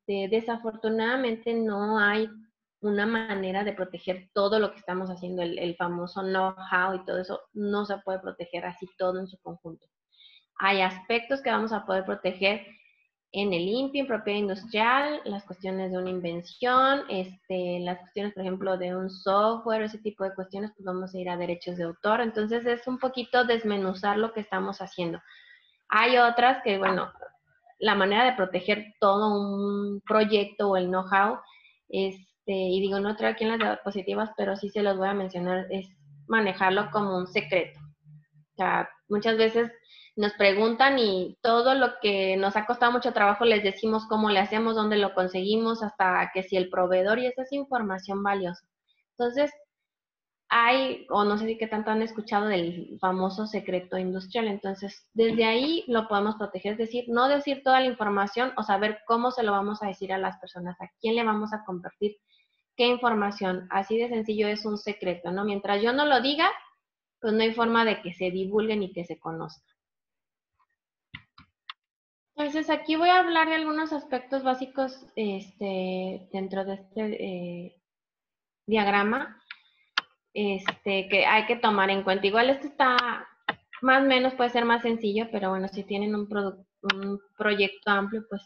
Desafortunadamente no hay una manera de proteger todo lo que estamos haciendo, el famoso know-how y todo eso, no se puede proteger así todo en su conjunto. Hay aspectos que vamos a poder proteger en el INPI, en propiedad industrial, las cuestiones de una invención, las cuestiones, por ejemplo, de un software, ese tipo de cuestiones, pues vamos a ir a derechos de autor. Entonces es un poquito desmenuzar lo que estamos haciendo. Hay otras que, bueno, la manera de proteger todo un proyecto o el know-how, y digo, no traigo aquí en las diapositivas, pero sí se los voy a mencionar, es manejarlo como un secreto. O sea, muchas veces nos preguntan y todo lo que nos ha costado mucho trabajo les decimos cómo le hacemos, dónde lo conseguimos, hasta que si el proveedor, y esa es información valiosa. Entonces, hay, o no sé si qué tanto han escuchado del famoso secreto industrial, entonces desde ahí lo podemos proteger, es decir, no decir toda la información o saber cómo se lo vamos a decir a las personas, a quién le vamos a compartir qué información, así de sencillo es un secreto, ¿no? Mientras yo no lo diga, pues no hay forma de que se divulgue ni que se conozca. Entonces aquí voy a hablar de algunos aspectos básicos dentro de este diagrama. Que hay que tomar en cuenta. Igual esto está más o menos, puede ser más sencillo, pero bueno, si tienen un proyecto amplio, pues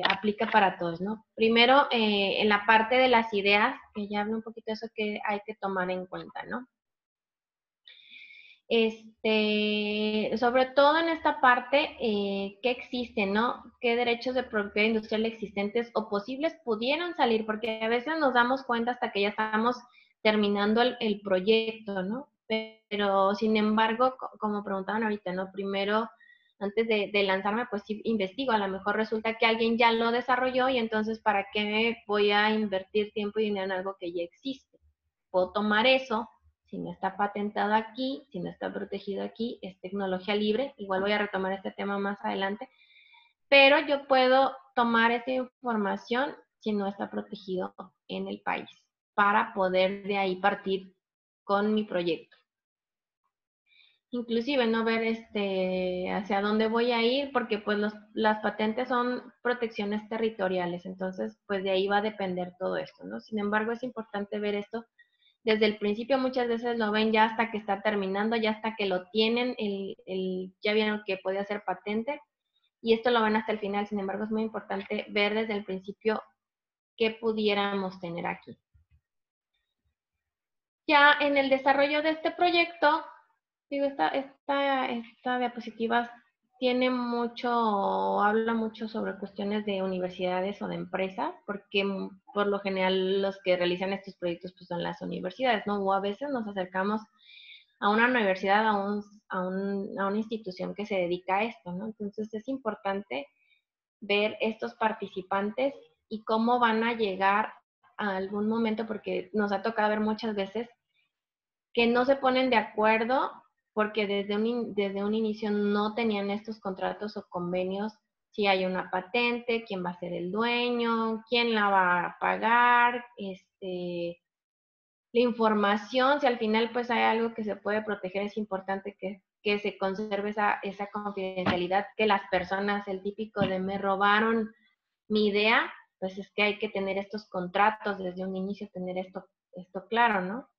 aplica para todos, ¿no? Primero, en la parte de las ideas, que ya hablé un poquito de eso que hay que tomar en cuenta, ¿no? Sobre todo en esta parte, ¿qué existe, no? ¿Qué derechos de propiedad industrial existentes o posibles pudieran salir? Porque a veces nos damos cuenta hasta que ya estamos terminando el proyecto, ¿no? Pero, sin embargo, como preguntaban ahorita, ¿no? Primero, antes de lanzarme, pues sí investigo. A lo mejor resulta que alguien ya lo desarrolló y entonces, ¿para qué voy a invertir tiempo y dinero en algo que ya existe? Puedo tomar eso. Si no está patentado aquí, si no está protegido aquí, es tecnología libre. Igual voy a retomar este tema más adelante. Pero yo puedo tomar esta información si no está protegido en el país para poder de ahí partir con mi proyecto. Inclusive no ver hacia dónde voy a ir, porque pues las patentes son protecciones territoriales, entonces pues de ahí va a depender todo esto, ¿no? Sin embargo, es importante ver esto desde el principio. Muchas veces lo ven ya hasta que está terminando, ya hasta que lo tienen, ya vieron que podía ser patente, y esto lo ven hasta el final. Sin embargo, es muy importante ver desde el principio qué pudiéramos tener aquí. Ya en el desarrollo de este proyecto, digo, esta diapositiva tiene habla mucho sobre cuestiones de universidades o de empresas, porque por lo general los que realizan estos proyectos pues son las universidades, ¿no? O a veces nos acercamos a una universidad, a una institución que se dedica a esto, ¿no? Entonces es importante ver estos participantes y cómo van a llegar a algún momento, porque nos ha tocado ver muchas veces que no se ponen de acuerdo porque desde un inicio no tenían estos contratos o convenios, si hay una patente, quién va a ser el dueño, quién la va a pagar, la información, si al final pues hay algo que se puede proteger, es importante que se conserve esa confidencialidad, que las personas, el típico de me robaron mi idea, pues es que hay que tener estos contratos desde un inicio, tener esto claro, ¿no?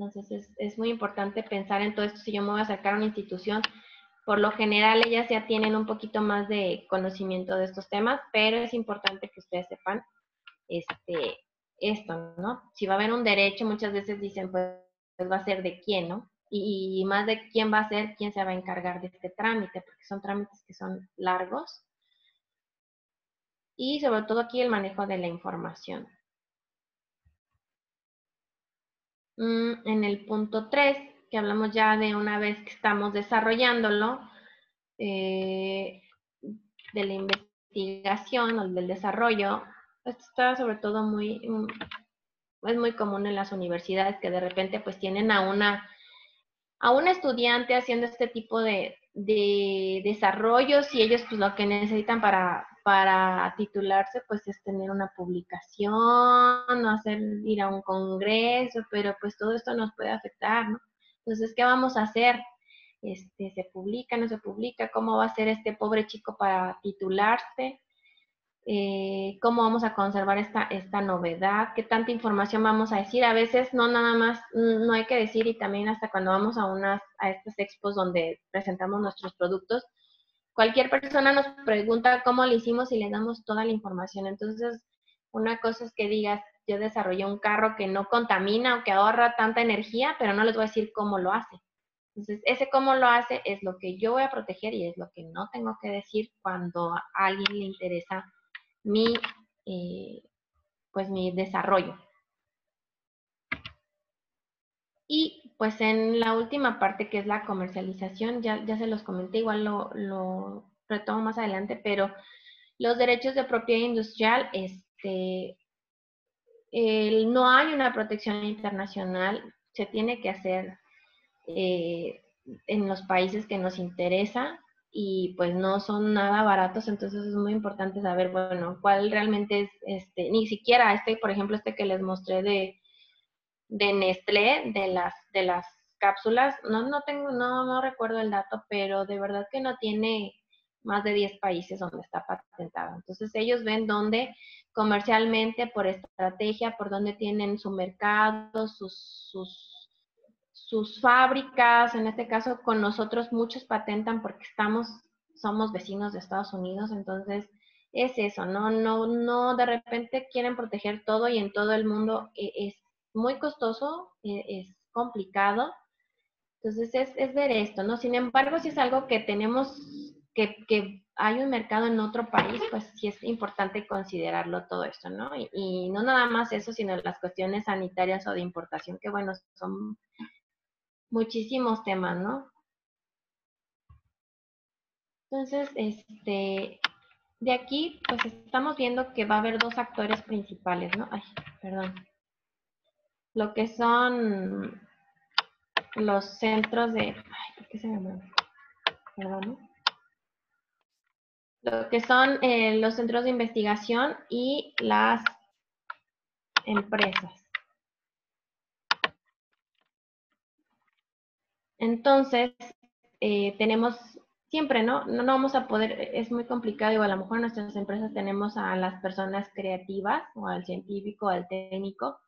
Entonces es muy importante pensar en todo esto. Si yo me voy a acercar a una institución, por lo general ellas ya tienen un poquito más de conocimiento de estos temas, pero es importante que ustedes sepan esto, ¿no? Si va a haber un derecho, muchas veces dicen, pues va a ser de quién, ¿no? Y más de quién va a ser, quién se va a encargar de este trámite, porque son trámites que son largos. Y sobre todo aquí el manejo de la información. En el punto 3, que hablamos ya de una vez que estamos desarrollándolo, de la investigación o del desarrollo, esto está sobre todo es muy común en las universidades, que de repente pues tienen a un estudiante haciendo este tipo de desarrollos, y ellos pues lo que necesitan para titularse pues es tener una publicación, ir a un congreso, pero pues todo esto nos puede afectar, ¿no? Entonces, ¿qué vamos a hacer? ¿Se publica, no se publica? ¿Cómo va a ser este pobre chico para titularse? ¿Cómo vamos a conservar esta novedad? ¿Qué tanta información vamos a decir? A veces no nada más, no hay que decir, y también hasta cuando vamos a estas expos donde presentamos nuestros productos, cualquier persona nos pregunta cómo lo hicimos y le damos toda la información. Entonces, una cosa es que digas, yo desarrollé un carro que no contamina o que ahorra tanta energía, pero no les voy a decir cómo lo hace. Entonces, ese cómo lo hace es lo que yo voy a proteger y es lo que no tengo que decir cuando a alguien le interesa mi, pues mi desarrollo. Y pues en la última parte, que es la comercialización, ya se los comenté, igual lo retomo más adelante, pero los derechos de propiedad industrial, no hay una protección internacional, se tiene que hacer en los países que nos interesa y pues no son nada baratos, entonces es muy importante saber, bueno, cuál realmente es, ni siquiera por ejemplo, que les mostré de Nestlé, de las cápsulas, no recuerdo el dato, pero de verdad que no tiene más de 10 países donde está patentado. Entonces ellos ven dónde comercialmente, por estrategia, por dónde tienen su mercado, sus fábricas, en este caso con nosotros muchos patentan porque somos vecinos de Estados Unidos, entonces es eso, no de repente quieren proteger todo y en todo el mundo es muy costoso, es complicado, entonces es ver esto, ¿no? Sin embargo, si es algo que tenemos, que hay un mercado en otro país, pues sí es importante considerarlo todo esto, ¿no? Y no nada más eso, sino las cuestiones sanitarias o de importación, que bueno, son muchísimos temas, ¿no? Entonces, de aquí, pues estamos viendo que va a haber dos actores principales, ¿no? Ay, perdón. Lo que son los centros de... Ay, ¿por qué se me mueve? Perdón, ¿no? Lo que son los centros de investigación y las empresas. Entonces, tenemos siempre, ¿no? No vamos a poder, es muy complicado, y a lo mejor en nuestras empresas tenemos a las personas creativas, o al científico, o al técnico.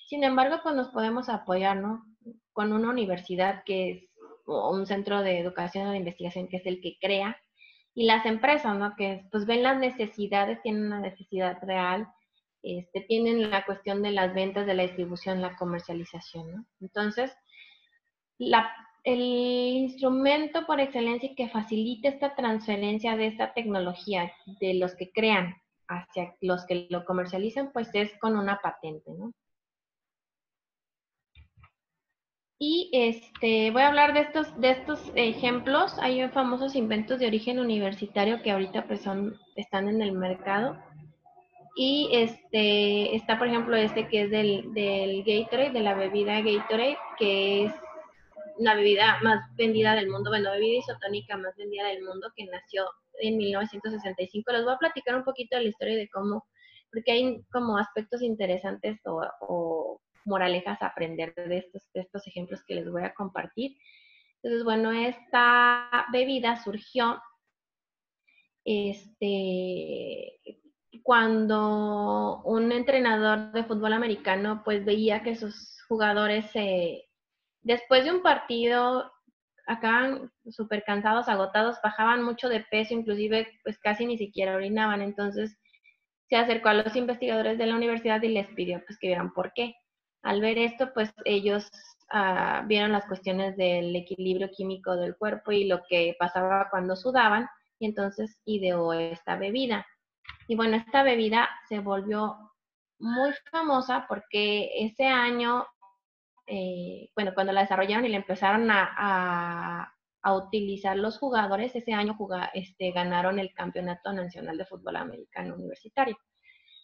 Sin embargo, pues nos podemos apoyar, ¿no? Con una universidad que es, o un centro de educación o de investigación que es el que crea, y las empresas, ¿no? Que pues ven las necesidades, tienen una necesidad real, tienen la cuestión de las ventas, de la distribución, la comercialización, ¿no? Entonces, el instrumento por excelencia que facilita esta transferencia de esta tecnología de los que crean hacia los que lo comercializan, pues es con una patente, ¿no? Y voy a hablar de estos ejemplos. Hay famosos inventos de origen universitario que ahorita pues están en el mercado. Y está, por ejemplo, que es del Gatorade, de la bebida Gatorade, que es la bebida más vendida del mundo, bueno, bebida isotónica más vendida del mundo, que nació en 1965. Les voy a platicar un poquito de la historia de cómo, porque hay como aspectos interesantes o moralejas a aprender de estos ejemplos que les voy a compartir. Entonces, bueno, esta bebida surgió cuando un entrenador de fútbol americano pues veía que sus jugadores después de un partido acaban súper cansados, agotados, bajaban mucho de peso, inclusive pues casi ni siquiera orinaban. Entonces se acercó a los investigadores de la universidad y les pidió pues que vieran por qué. Al ver esto, pues ellos vieron las cuestiones del equilibrio químico del cuerpo y lo que pasaba cuando sudaban, y entonces ideó esta bebida. Y bueno, esta bebida se volvió muy famosa porque ese año, bueno, cuando la desarrollaron y la empezaron a utilizar los jugadores, ese año ganaron el Campeonato Nacional de Fútbol Americano Universitario.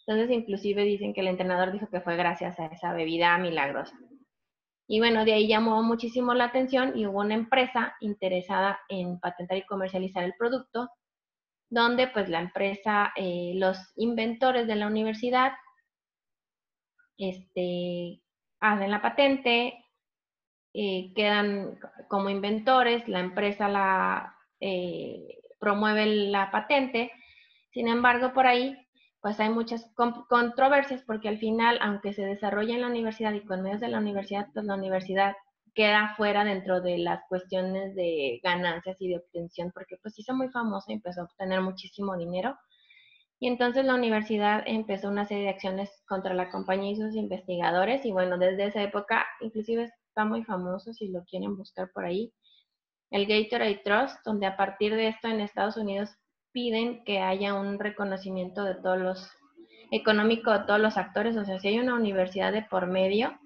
Entonces, inclusive dicen que el entrenador dijo que fue gracias a esa bebida milagrosa. Y bueno, de ahí llamó muchísimo la atención y hubo una empresa interesada en patentar y comercializar el producto, donde pues la empresa, los inventores de la universidad, hacen la patente, quedan como inventores, la empresa promueve la patente. Sin embargo, por ahí pues hay muchas controversias, porque al final, aunque se desarrolla en la universidad y con medios de la universidad, pues la universidad queda fuera dentro de las cuestiones de ganancias y de obtención, porque pues hizo muy famosa y empezó a obtener muchísimo dinero. Y entonces la universidad empezó una serie de acciones contra la compañía y sus investigadores, y bueno, desde esa época, inclusive está muy famoso si lo quieren buscar por ahí, el Gatorade Trust, donde a partir de esto en Estados Unidos piden que haya un reconocimiento de todos los económico de todos los actores, o sea, si hay una universidad de por medio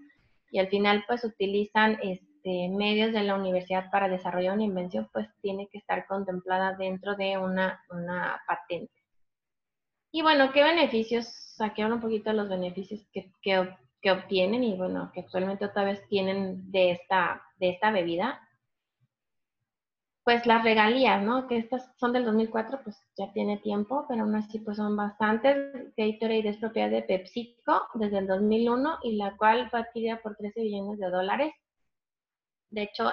y al final pues utilizan medios de la universidad para desarrollar una invención, pues tiene que estar contemplada dentro de una patente. Y bueno, ¿qué beneficios? Aquí hablo un poquito de los beneficios que obtienen y bueno, que actualmente otra vez tienen de esta bebida. Pues las regalías, ¿no? Que estas son del 2004, pues ya tiene tiempo, pero aún así pues son bastantes. Gatorade es propiedad de PepsiCo desde el 2001 y la cual fue adquirida por 13 billones de dólares. De hecho,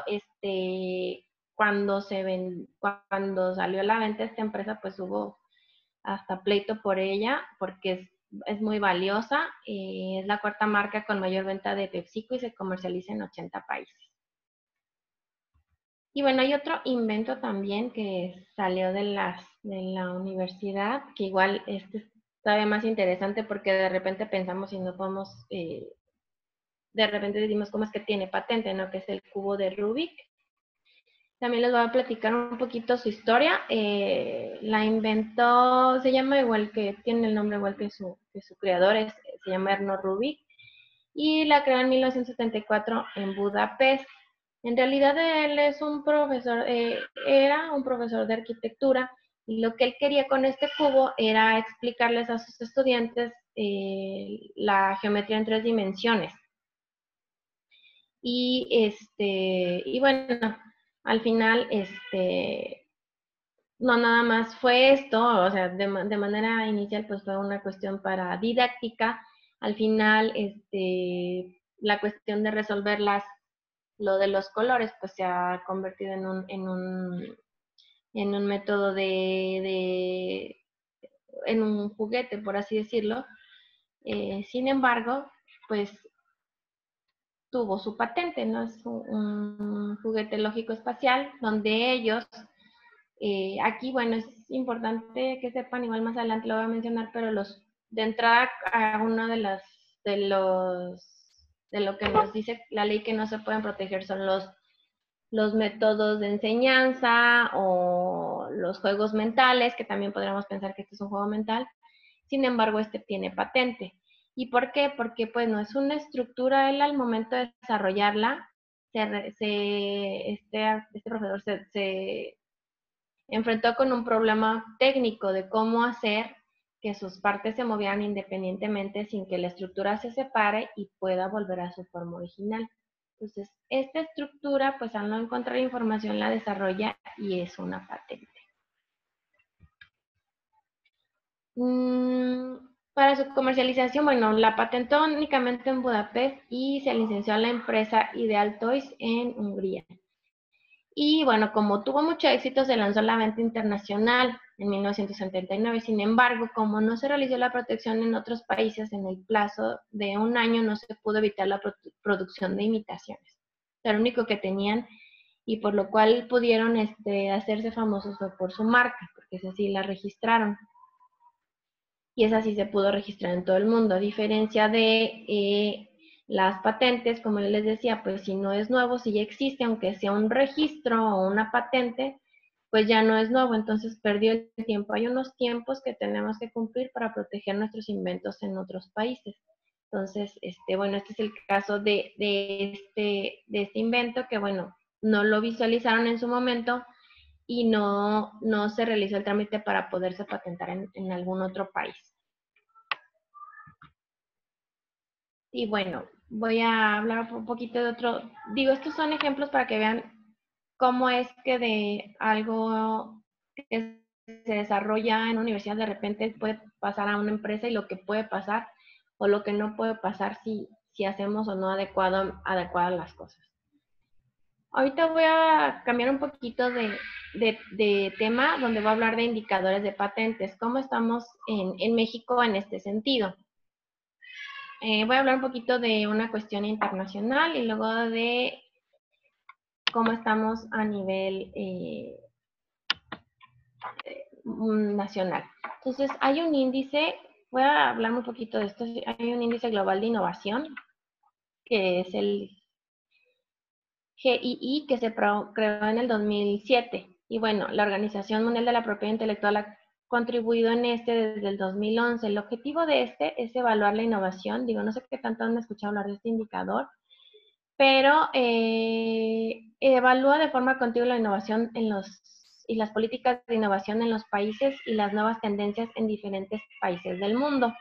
cuando salió a la venta esta empresa, pues hubo hasta pleito por ella, porque es muy valiosa. Es la cuarta marca con mayor venta de PepsiCo y se comercializa en 80 países. Y bueno, hay otro invento también que salió de la universidad, que igual es todavía más interesante porque de repente pensamos y no podemos, de repente decimos cómo es que tiene patente, ¿no? Que es el cubo de Rubik. También les voy a platicar un poquito su historia. La inventó, se llama igual que, tiene el nombre igual que su creador, se llama Erno Rubik, y la creó en 1974 en Budapest. En realidad él es un profesor, era un profesor de arquitectura y lo que él quería con este cubo era explicarles a sus estudiantes la geometría en 3 dimensiones. Y bueno, al final, no nada más fue esto, o sea, de manera inicial pues fue una cuestión para didáctica. Al final, la cuestión de resolver lo de los colores pues se ha convertido en un método en un juguete, por así decirlo. Sin embargo, pues tuvo su patente, ¿no? Es un juguete lógico espacial donde ellos, aquí, bueno, es importante que sepan, igual más adelante lo voy a mencionar, pero de entrada a uno de lo que nos dice la ley que no se pueden proteger son los métodos de enseñanza o los juegos mentales, que también podríamos pensar que este es un juego mental. Sin embargo, este tiene patente. ¿Y por qué? Porque pues no es una estructura, él al momento de desarrollarla, este profesor se enfrentó con un problema técnico de cómo hacer que sus partes se movieran independientemente sin que la estructura se separe y pueda volver a su forma original. Entonces, esta estructura, pues al no encontrar información, la desarrolla y es una patente. Para su comercialización, bueno, la patentó únicamente en Budapest y se licenció a la empresa Ideal Toys en Hungría. Y bueno, como tuvo mucho éxito, se lanzó a la venta internacional en 1979. Sin embargo, como no se realizó la protección en otros países, en el plazo de un año no se pudo evitar la producción de imitaciones. Lo único que tenían y por lo cual pudieron hacerse famosos fue por su marca, porque esa sí la registraron. Y esa sí se pudo registrar en todo el mundo, a diferencia de las patentes, como les decía, pues si no es nuevo, si ya existe, aunque sea un registro o una patente, pues ya no es nuevo, entonces perdió el tiempo. Hay unos tiempos que tenemos que cumplir para proteger nuestros inventos en otros países. Entonces, bueno, este es el caso de este invento que, bueno, no lo visualizaron en su momento y no se realizó el trámite para poderse patentar en algún otro país. Y bueno, voy a hablar un poquito de otro. Digo, estos son ejemplos para que vean cómo es que de algo que se desarrolla en una universidad de repente puede pasar a una empresa y lo que puede pasar o lo que no puede pasar si hacemos o no adecuadas las cosas. Ahorita voy a cambiar un poquito de tema donde voy a hablar de indicadores de patentes. ¿Cómo estamos en México en este sentido? Voy a hablar un poquito de una cuestión internacional y luego de cómo estamos a nivel nacional. Entonces, hay un índice, voy a hablar un poquito de esto, hay un índice global de innovación, que es GII, que se creó en el 2007. Y bueno, la Organización Mundial de la Propiedad Intelectual ha contribuido en este desde el 2011. El objetivo de este es evaluar la innovación. Digo, no sé qué tanto han escuchado hablar de este indicador, pero evalúa de forma continua la innovación y las políticas de innovación en los países y las nuevas tendencias en diferentes países del mundo.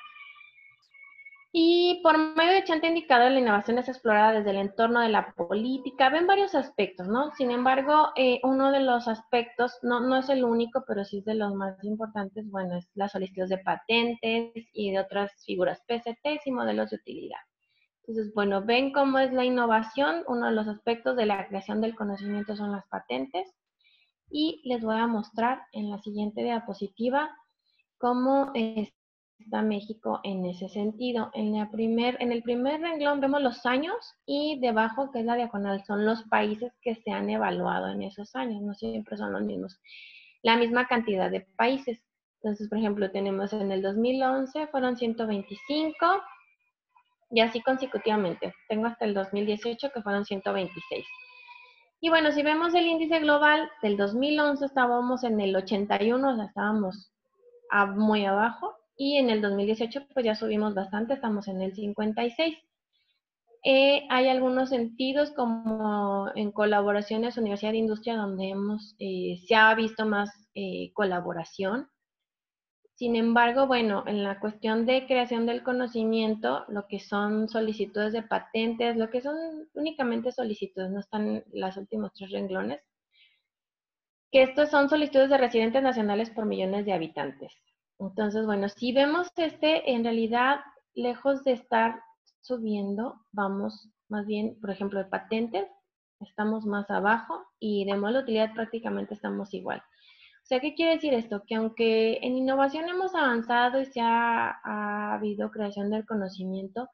Y por medio de 80 indicadores, la innovación es explorada desde el entorno de la política. Ven varios aspectos, ¿no? Sin embargo, uno de los aspectos, no es el único, pero sí es de los más importantes, bueno, es las solicitudes de patentes y de otras figuras PCTs y modelos de utilidad. Entonces, bueno, ven cómo es la innovación. Uno de los aspectos de la creación del conocimiento son las patentes. Y les voy a mostrar en la siguiente diapositiva cómo está México en ese sentido. En el primer renglón vemos los años y debajo, que es la diagonal, son los países que se han evaluado en esos años. No siempre son los mismos. La misma cantidad de países. Entonces, por ejemplo, tenemos en el 2011 fueron 125 y así consecutivamente. Tengo hasta el 2018 que fueron 126. Y bueno, si vemos el índice global del 2011 estábamos en el 81, o sea, estábamos muy abajo, y en el 2018 pues ya subimos bastante, estamos en el 56. Hay algunos sentidos como en colaboraciones Universidad de Industria donde se ha visto más colaboración. Sin embargo, bueno, en la cuestión de creación del conocimiento, lo que son solicitudes de patentes, lo que son únicamente solicitudes, no están los últimos 3 renglones, que estos son solicitudes de residentes nacionales por millones de habitantes. Entonces, bueno, si vemos en realidad, lejos de estar subiendo, vamos más bien, por ejemplo, de patentes, estamos más abajo y de modo de utilidad prácticamente estamos igual. O sea, ¿qué quiere decir esto? Que aunque en innovación hemos avanzado y ha habido creación del conocimiento,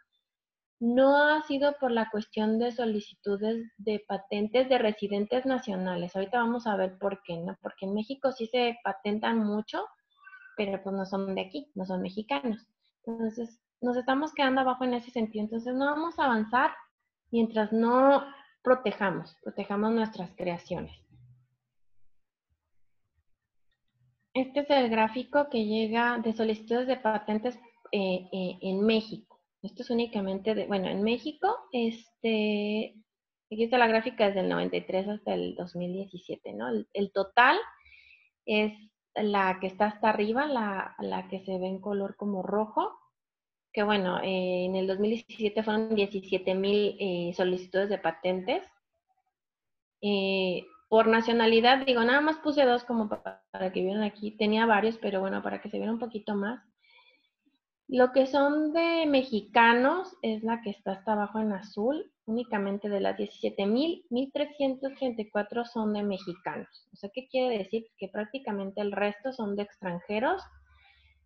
no ha sido por la cuestión de solicitudes de patentes de residentes nacionales. Ahorita vamos a ver por qué, ¿no? Porque en México sí se patentan mucho, pero pues no son de aquí, no son mexicanos. Entonces, nos estamos quedando abajo en ese sentido. Entonces, no vamos a avanzar mientras no protejamos nuestras creaciones. Este es el gráfico que llega de solicitudes de patentes en México. Esto es únicamente bueno, en México, aquí está la gráfica desde el 93 hasta el 2017, ¿no? El total es la que está hasta arriba, la que se ve en color como rojo, que bueno, en el 2017 fueron 17,000 solicitudes de patentes. Por nacionalidad, digo, nada más puse 2 como para que vieran aquí. Tenía varios, pero bueno, para que se viera un poquito más. Lo que son de mexicanos es la que está hasta abajo en azul. Únicamente de las 17,000, 1,334 son de mexicanos. O sea, ¿qué quiere decir? Que prácticamente el resto son de extranjeros.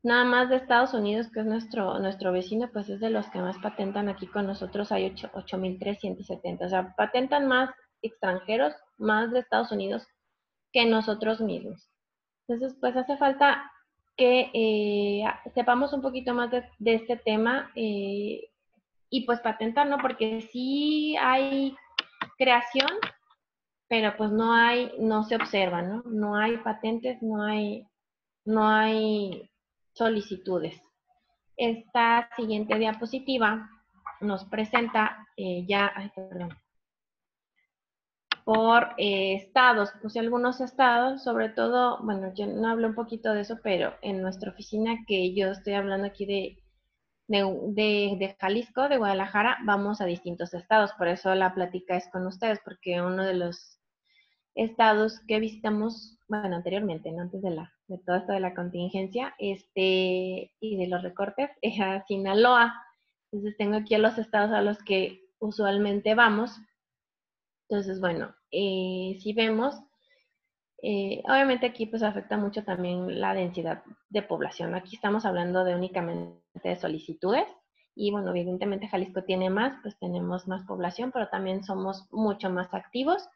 Nada más de Estados Unidos, que es nuestro vecino, pues es de los que más patentan aquí con nosotros. Hay 8,370. O sea, patentan más extranjeros, más de Estados Unidos que nosotros mismos. Entonces, pues hace falta que sepamos un poquito más de este tema y pues patentar, ¿no? Porque sí hay creación, pero pues no se observa, ¿no? No hay patentes, no hay solicitudes. Esta siguiente diapositiva nos presenta por estados. Puse algunos estados, sobre todo, bueno, yo no hablo un poquito de eso, pero en nuestra oficina, que yo estoy hablando aquí de Jalisco, de Guadalajara, vamos a distintos estados. Por eso la plática es con ustedes, porque uno de los estados que visitamos, bueno, anteriormente, ¿no? Antes de todo esto de la contingencia, y de los recortes, era Sinaloa. Entonces tengo aquí a los estados a los que usualmente vamos. Entonces, bueno, si vemos, obviamente aquí pues afecta mucho también la densidad de población. Aquí estamos hablando de únicamente de solicitudes y bueno, evidentemente Jalisco tiene más, pues tenemos más población, pero también somos mucho más activos.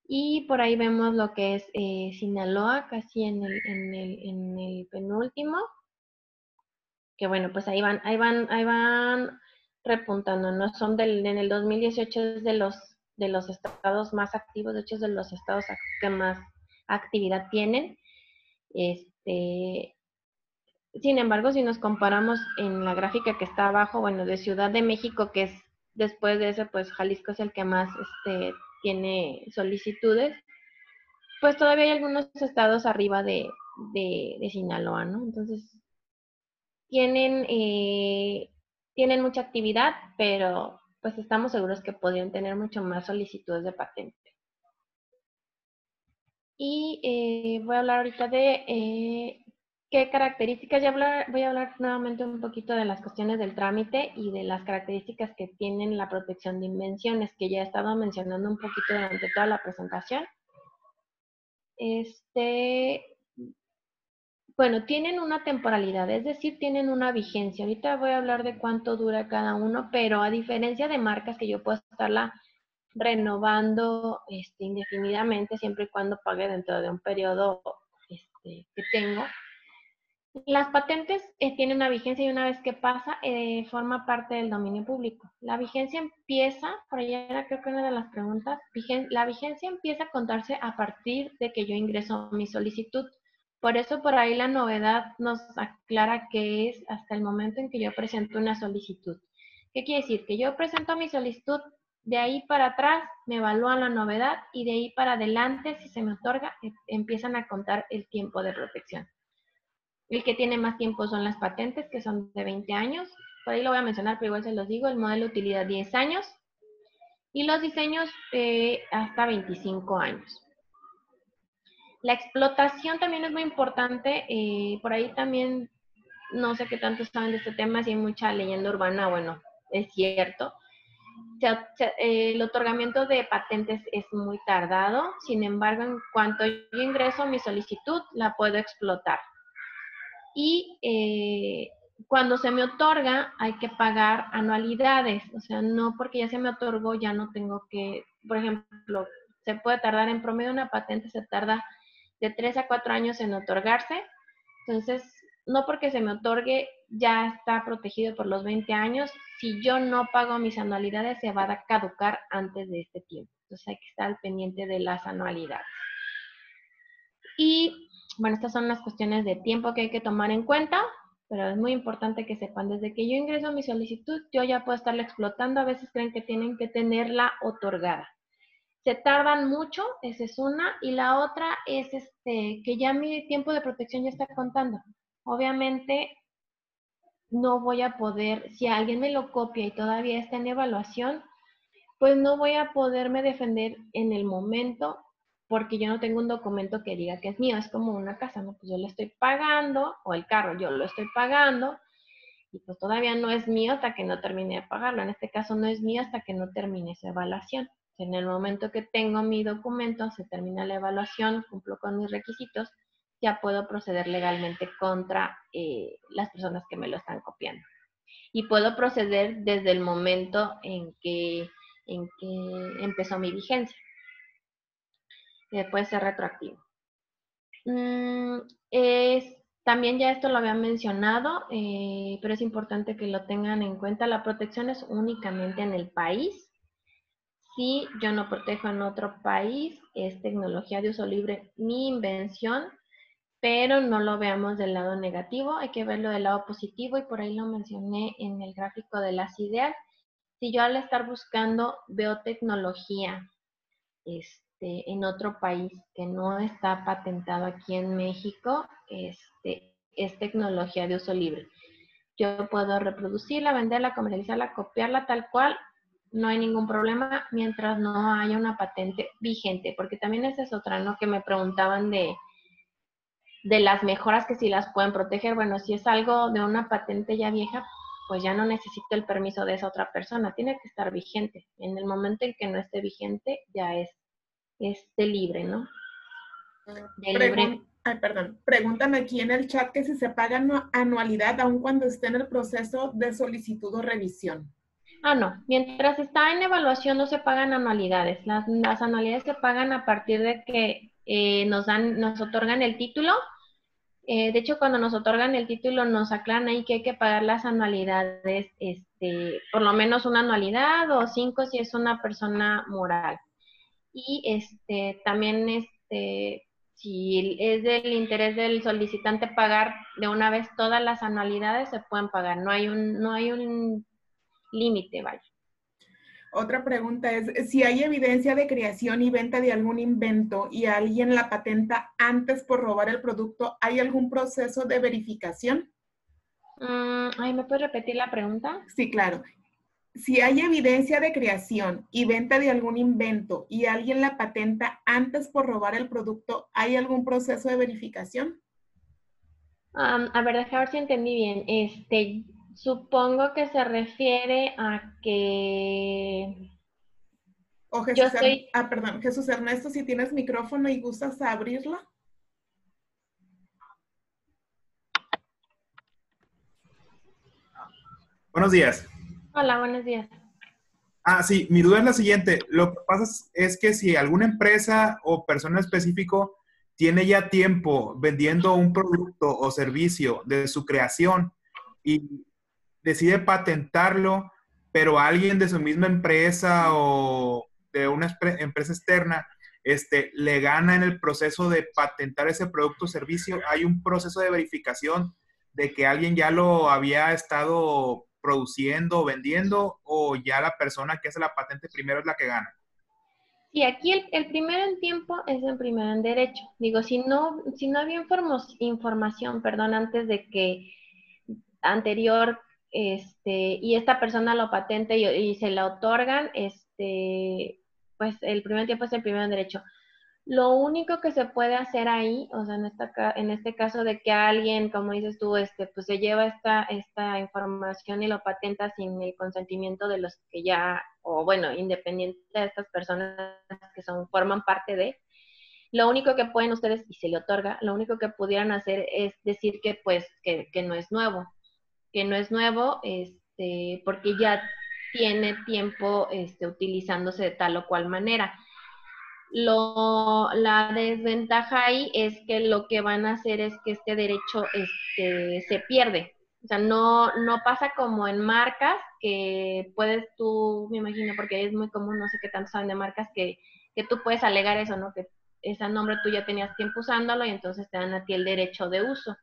Y por ahí vemos lo que es Sinaloa, casi en el penúltimo, que bueno, pues ahí van repuntando, ¿no? En el 2018 es de de los estados más activos, de hecho es de los estados que más actividad tienen. Sin embargo, si nos comparamos en la gráfica que está abajo, bueno, de Ciudad de México, que es después de ese, pues Jalisco es el que más tiene solicitudes, pues todavía hay algunos estados arriba de Sinaloa, ¿no? Entonces, tienen mucha actividad, pero pues estamos seguros que podrían tener mucho más solicitudes de patente. Y voy a hablar ahorita de qué características, voy a hablar nuevamente un poquito de las cuestiones del trámite y de las características que tienen la protección de invenciones, que ya he estado mencionando un poquito durante toda la presentación. Bueno, tienen una temporalidad, es decir, tienen una vigencia. Ahorita voy a hablar de cuánto dura cada uno, pero a diferencia de marcas que yo puedo estarla renovando indefinidamente, siempre y cuando pague dentro de un periodo que tengo. Las patentes tienen una vigencia y una vez que pasa, forma parte del dominio público. La vigencia empieza, por allá era creo que una de las preguntas, la vigencia empieza a contarse a partir de que yo ingreso mi solicitud. Por eso por ahí la novedad nos aclara que es hasta el momento en que yo presento una solicitud. ¿Qué quiere decir? Que yo presento mi solicitud, de ahí para atrás me evalúan la novedad y de ahí para adelante, si se me otorga, empiezan a contar el tiempo de protección. El que tiene más tiempo son las patentes, que son de 20 años. Por ahí lo voy a mencionar, pero igual se los digo. El modelo de utilidad 10 años. Y los diseños hasta 25 años. La explotación también es muy importante. Por ahí también, no sé qué tanto saben de este tema, si hay mucha leyenda urbana, bueno, es cierto. El otorgamiento de patentes es muy tardado. Sin embargo, en cuanto yo ingreso mi solicitud, la puedo explotar. Y cuando se me otorga hay que pagar anualidades, o sea, no porque ya se me otorgó ya no tengo que, por ejemplo, se puede tardar en promedio una patente, se tarda de 3 a 4 años en otorgarse, entonces no porque se me otorgue ya está protegido por los 20 años, si yo no pago mis anualidades se va a caducar antes de este tiempo, entonces hay que estar al pendiente de las anualidades. Y bueno, estas son las cuestiones de tiempo que hay que tomar en cuenta, pero es muy importante que sepan, desde que yo ingreso mi solicitud, yo ya puedo estarla explotando, a veces creen que tienen que tenerla otorgada. Se tardan mucho, esa es una, y la otra es que ya mi tiempo de protección ya está contando. Obviamente, no voy a poder, si alguien me lo copia y todavía está en evaluación, pues no voy a poderme defender en el momento porque yo no tengo un documento que diga que es mío. Es como una casa, ¿no? Pues yo le estoy pagando, o el carro, yo lo estoy pagando, y pues todavía no es mío hasta que no termine de pagarlo. En este caso no es mío hasta que no termine su evaluación. En el momento que tengo mi documento, se termina la evaluación, cumplo con mis requisitos, ya puedo proceder legalmente contra las personas que me lo están copiando. Y puedo proceder desde el momento en que empezó mi vigencia. Puede ser retroactivo. También ya esto lo había mencionado, pero es importante que lo tengan en cuenta. La protección es únicamente en el país. Si yo no protejo en otro país, es tecnología de uso libre mi invención, pero no lo veamos del lado negativo, hay que verlo del lado positivo y por ahí lo mencioné en el gráfico de las ideas. Si yo al estar buscando veo tecnología en otro país que no está patentado aquí en México, es tecnología de uso libre. Yo puedo reproducirla, venderla, comercializarla, copiarla tal cual, no hay ningún problema mientras no haya una patente vigente, porque también esa es otra, ¿no? Que me preguntaban de las mejoras que si las pueden proteger. Bueno, si es algo de una patente ya vieja, pues ya no necesito el permiso de esa otra persona, tiene que estar vigente. En el momento en que no esté vigente, ya es de libre, ¿no? De libre. Preguntan aquí en el chat que si se paga anualidad aun cuando esté en el proceso de solicitud o revisión. No. Mientras está en evaluación no se pagan anualidades. Las anualidades se pagan a partir de que nos otorgan el título. De hecho, cuando nos otorgan el título nos aclaran ahí que hay que pagar las anualidades, por lo menos una anualidad o 5 si es una persona moral. Y también si es del interés del solicitante pagar de una vez todas las anualidades, se pueden pagar. No hay un límite, vaya. Otra pregunta es, si hay evidencia de creación y venta de algún invento y alguien la patenta antes por robar el producto, ¿hay algún proceso de verificación? ¿Me puedes repetir la pregunta? Sí, claro. Si hay evidencia de creación y venta de algún invento y alguien la patenta antes por robar el producto, ¿hay algún proceso de verificación? A ver, déjame ver si entendí bien. Supongo que se refiere a que O yo Jesús, estoy. perdón, Jesús Ernesto, si tienes micrófono y gustas abrirlo. Buenos días. Hola, buenos días. Sí, mi duda es la siguiente. Lo que pasa es que si alguna empresa o persona específico tiene ya tiempo vendiendo un producto o servicio de su creación y decide patentarlo, pero alguien de su misma empresa o de una empresa externa le gana en el proceso de patentar ese producto o servicio, hay un proceso de verificación de que alguien ya lo había estado produciendo o vendiendo, o ya la persona que hace la patente primero es la que gana. Sí, aquí el primero en tiempo es el primero en derecho. Digo, si no había información, perdón, antes de que anterior, y esta persona lo patente y se la otorgan, pues el primer tiempo es el primero en derecho. Lo único que se puede hacer ahí, o sea, en este caso de que alguien, como dices tú, pues se lleva esta información y lo patenta sin el consentimiento de los que ya, o bueno, independiente de estas personas que forman parte de, lo único que pueden ustedes, y se le otorga, lo único que pudieran hacer es decir que pues que no es nuevo, porque ya tiene tiempo utilizándose de tal o cual manera. La desventaja ahí es que lo que van a hacer es que este derecho se pierde. O sea, no pasa como en marcas, que puedes tú, me imagino, porque es muy común, no sé qué tanto saben de marcas, que tú puedes alegar eso, ¿no? Que ese nombre tú ya tenías tiempo usándolo y entonces te dan a ti el derecho de uso.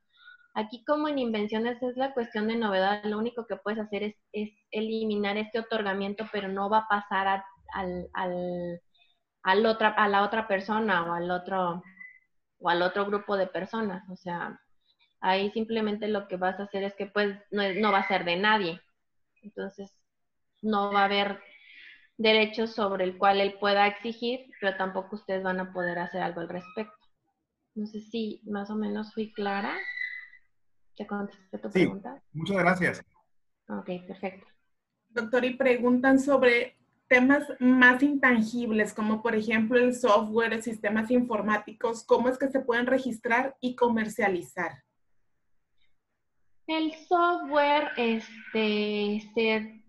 Aquí como en invenciones es la cuestión de novedad, lo único que puedes hacer es eliminar este otorgamiento, pero no va a pasar a la otra persona o al otro grupo de personas. O sea, ahí simplemente lo que vas a hacer es que pues no va a ser de nadie. Entonces, no va a haber derechos sobre el cual él pueda exigir, pero tampoco ustedes van a poder hacer algo al respecto. No sé si más o menos fui clara. ¿Te contesté tu Sí, pregunta? muchas gracias. Ok, perfecto. Doctor, y preguntan sobre temas más intangibles, como por ejemplo el software, sistemas informáticos, ¿cómo es que se pueden registrar y comercializar? El software,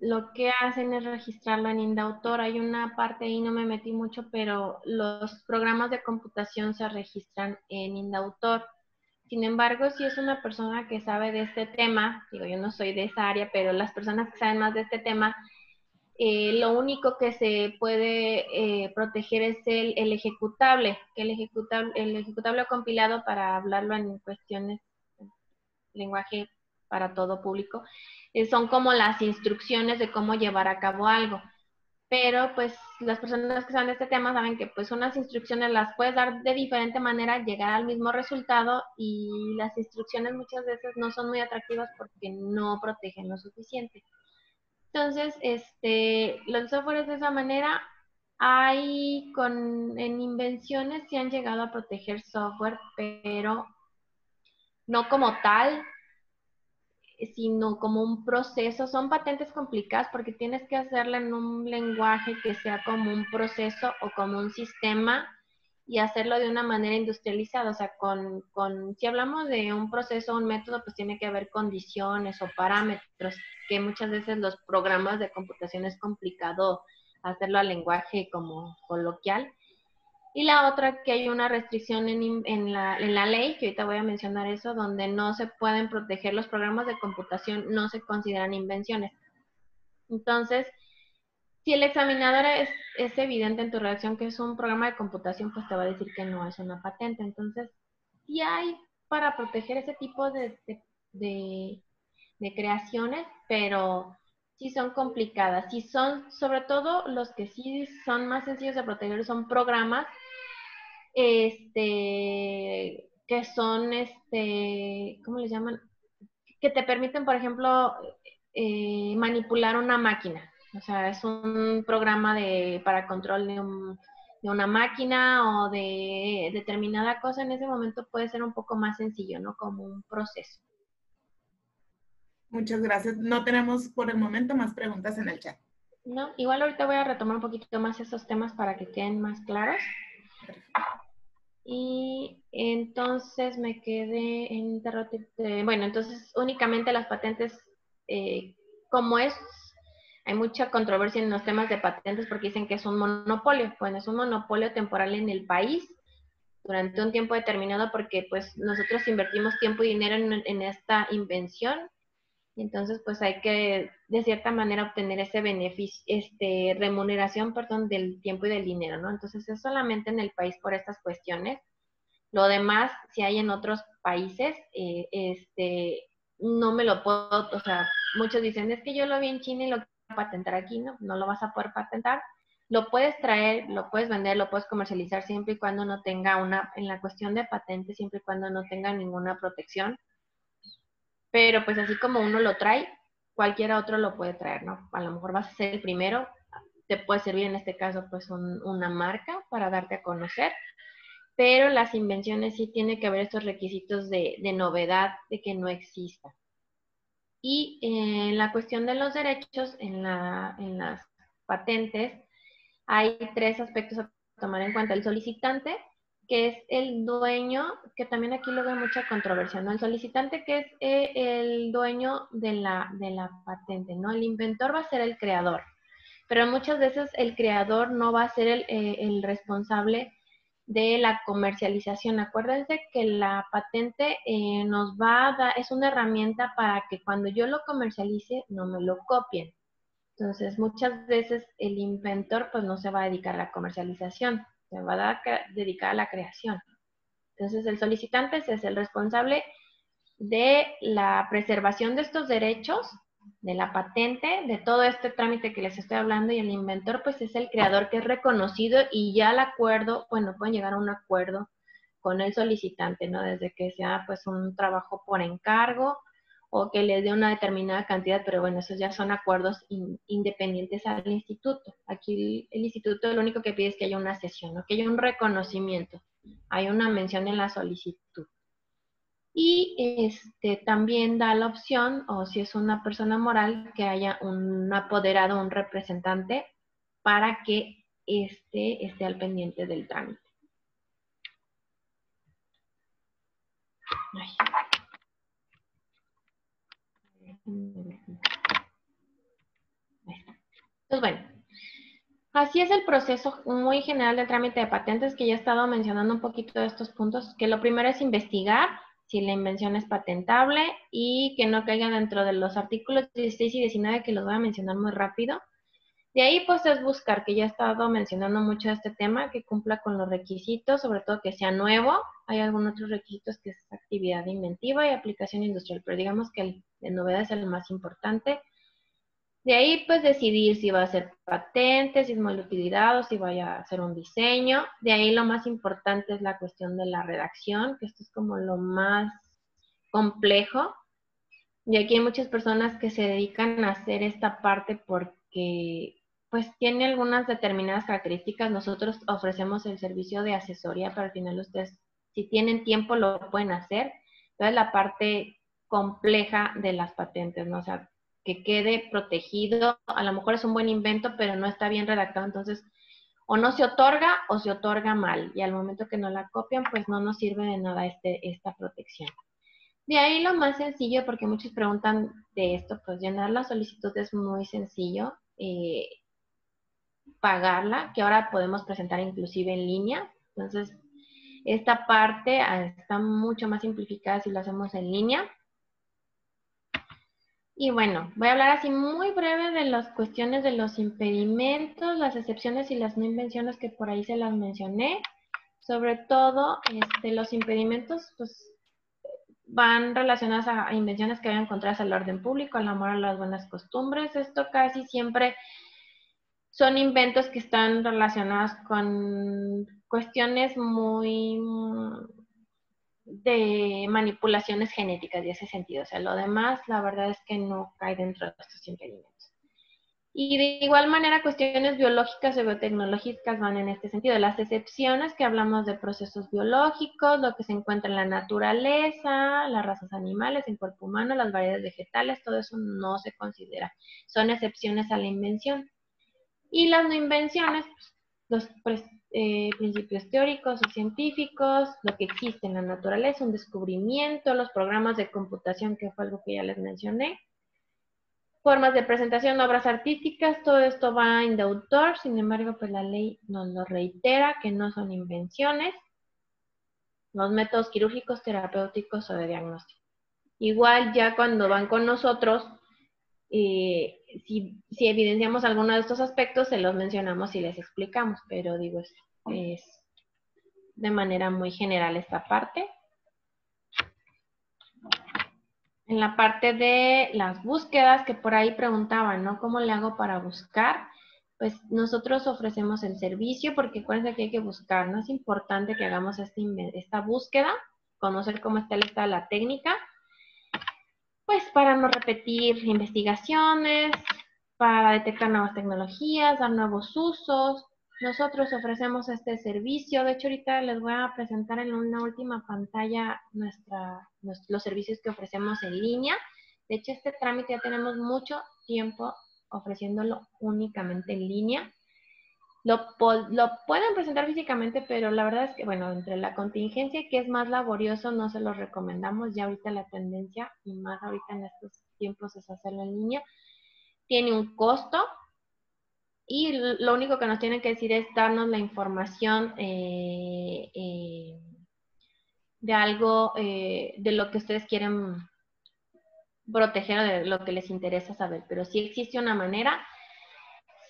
lo que hacen es registrarlo en Indautor. Hay una parte ahí, no me metí mucho, pero los programas de computación se registran en Indautor. Sin embargo, si es una persona que sabe de este tema, digo, yo no soy de esa área, pero las personas que saben más de este tema, lo único que se puede proteger es el ejecutable, que el ejecutable compilado, para hablarlo en cuestiones lenguaje para todo público, son como las instrucciones de cómo llevar a cabo algo. Pero pues las personas que saben de este tema saben que pues unas instrucciones las puedes dar de diferente manera, llegar al mismo resultado, y las instrucciones muchas veces no son muy atractivas porque no protegen lo suficiente. Entonces, los softwares de esa manera, en invenciones sí han llegado a proteger software, pero no como tal, sino como un proceso. Son patentes complicadas porque tienes que hacerla en un lenguaje que sea como un proceso o como un sistema, y hacerlo de una manera industrializada. O sea, si hablamos de un proceso o un método, pues tiene que haber condiciones o parámetros, que muchas veces los programas de computación es complicado hacerlo al lenguaje como coloquial. Y la otra, que hay una restricción en la ley, que ahorita voy a mencionar eso, donde no se pueden proteger los programas de computación, no se consideran invenciones. Entonces, si el examinador es evidente en tu redacción que es un programa de computación, pues te va a decir que no es una patente. Entonces, sí hay para proteger ese tipo de creaciones, pero sí son complicadas. Sí son, sobre todo los que sí son más sencillos de proteger, son programas que son, ¿cómo les llaman? Que te permiten, por ejemplo, manipular una máquina. O sea, es un programa para control de una máquina o de determinada cosa. En ese momento puede ser un poco más sencillo, ¿no? Como un proceso. Muchas gracias. No tenemos por el momento más preguntas en el chat. No, igual ahorita voy a retomar un poquito más esos temas para que queden más claros. Y entonces me quedé en bueno, entonces únicamente las patentes, como hay mucha controversia en los temas de patentes porque dicen que es un monopolio. Bueno, es un monopolio temporal en el país durante un tiempo determinado porque pues nosotros invertimos tiempo y dinero en esta invención. Entonces, pues hay que, de cierta manera, obtener ese beneficio, remuneración, perdón, del tiempo y del dinero, ¿no? Entonces, es solamente en el país por estas cuestiones. Lo demás, si hay en otros países, no me lo puedo, o sea, muchos dicen, es que yo lo vi en China y lo quiero patentar aquí, ¿no? No lo vas a poder patentar. Lo puedes traer, lo puedes vender, lo puedes comercializar siempre y cuando no tenga en la cuestión de patentes, siempre y cuando no tenga ninguna protección. Pero pues así como uno lo trae, cualquiera otro lo puede traer, ¿no? A lo mejor vas a ser el primero, te puede servir en este caso pues una marca para darte a conocer, pero las invenciones sí tiene que haber estos requisitos de novedad, de que no exista. Y en la cuestión de los derechos, en las patentes, hay 3 aspectos a tomar en cuenta. El solicitante, que es el dueño, que también aquí luego hay mucha controversia, ¿no? El solicitante que es el dueño de la patente, ¿no? El inventor va a ser el creador, pero muchas veces el creador no va a ser el responsable de la comercialización. Acuérdense que la patente nos va a dar, es una herramienta para que cuando yo lo comercialice no me lo copien. Entonces, muchas veces el inventor pues no se va a dedicar a la comercialización, se va a dedicar a la creación. Entonces, el solicitante es el responsable de la preservación de estos derechos, de la patente, de todo este trámite que les estoy hablando, y el inventor pues es el creador que es reconocido y ya el acuerdo, bueno, pueden llegar a un acuerdo con el solicitante, ¿no? Desde que sea pues un trabajo por encargo o que les dé una determinada cantidad, pero bueno, esos ya son acuerdos independientes al instituto. Aquí el instituto lo único que pide es que haya una cesión, ¿no? Que haya un reconocimiento, hay una mención en la solicitud. Y también da la opción, o si es una persona moral, que haya un apoderado, un representante, para que esté al pendiente del trámite. Ay. Pues bueno, así es el proceso muy general del trámite de patentes, que ya he estado mencionando un poquito de estos puntos, que lo primero es investigar si la invención es patentable y que no caiga dentro de los artículos 16 y 19, que los voy a mencionar muy rápido. De ahí pues es buscar, que ya he estado mencionando mucho este tema, que cumpla con los requisitos, sobre todo que sea nuevo. Hay algunos otros requisitos que es actividad inventiva y aplicación industrial, pero digamos que el de novedad es el más importante. De ahí pues decidir si va a ser patente, si es multiutilidad o si vaya a hacer un diseño. De ahí lo más importante es la cuestión de la redacción, que esto es como lo más complejo. Y aquí hay muchas personas que se dedican a hacer esta parte porque pues tiene algunas determinadas características. Nosotros ofrecemos el servicio de asesoría, pero al final ustedes, si tienen tiempo, lo pueden hacer. Entonces, la parte compleja de las patentes, ¿no? O sea, que quede protegido. A lo mejor es un buen invento, pero no está bien redactado. Entonces, o no se otorga o se otorga mal. Y al momento que no la copian, pues no nos sirve de nada esta protección. De ahí lo más sencillo, porque muchos preguntan de esto, pues llenar la solicitud es muy sencillo. Pagarla, que ahora podemos presentar inclusive en línea. Entonces, esta parte está mucho más simplificada si lo hacemos en línea. Y bueno, voy a hablar así muy breve de las cuestiones de los impedimentos, las excepciones y las no invenciones que por ahí se las mencioné. Sobre todo, los impedimentos, pues, van relacionados a invenciones que vayan contrarias al orden público, al amor a las buenas costumbres. Esto casi siempre son inventos que están relacionados con cuestiones muy de manipulaciones genéticas de ese sentido. O sea, lo demás, la verdad es que no cae dentro de estos impedimentos. Y de igual manera, cuestiones biológicas o biotecnológicas van en este sentido. Las excepciones que hablamos de procesos biológicos, lo que se encuentra en la naturaleza, las razas animales, el cuerpo humano, las variedades vegetales, todo eso no se considera. Son excepciones a la invención. Y las no invenciones, los principios teóricos o científicos, lo que existe en la naturaleza, un descubrimiento, los programas de computación, que fue algo que ya les mencioné, formas de presentación, obras artísticas, todo esto va en de autor, sin embargo, pues la ley nos lo reitera, que no son invenciones, los métodos quirúrgicos, terapéuticos o de diagnóstico. Igual ya cuando van con nosotros, si evidenciamos alguno de estos aspectos, se los mencionamos y les explicamos, pero digo, es de manera muy general esta parte. En la parte de las búsquedas, que por ahí preguntaban, ¿no? ¿Cómo le hago para buscar? Pues nosotros ofrecemos el servicio, porque acuérdense que hay que buscar, ¿no? Es importante que hagamos esta búsqueda, conocer cómo está el estado de la técnica, pues para no repetir investigaciones, para detectar nuevas tecnologías, dar nuevos usos. Nosotros ofrecemos este servicio. De hecho, ahorita les voy a presentar en una última pantalla los servicios que ofrecemos en línea. De hecho, este trámite ya tenemos mucho tiempo ofreciéndolo únicamente en línea. Lo pueden presentar físicamente, pero la verdad es que, bueno, entre la contingencia que es más laborioso, no se los recomendamos. Ya ahorita la tendencia, y más ahorita en estos tiempos, es hacerlo en línea. Tiene un costo. Y lo único que nos tienen que decir es darnos la información de algo, de lo que ustedes quieren proteger o de lo que les interesa saber. Pero sí existe una manera.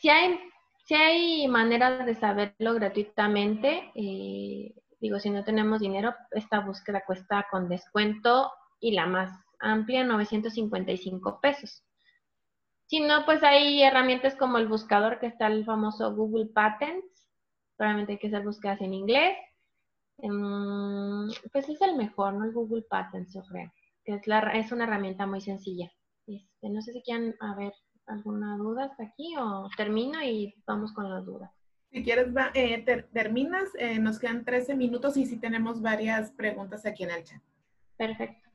Si hay maneras de saberlo gratuitamente. Digo, si no tenemos dinero, esta búsqueda cuesta con descuento y la más amplia, 955 pesos. Si no, pues hay herramientas como el buscador, que está el famoso Google Patents. Probablemente hay que hacer búsquedas en inglés. Pues es el mejor, ¿no? El Google Patents, yo creo. Que es una herramienta muy sencilla. No sé si quieren haber alguna duda hasta aquí o termino y vamos con las dudas. Si quieres, terminas. Nos quedan 13 minutos y sí tenemos varias preguntas aquí en el chat. Perfecto.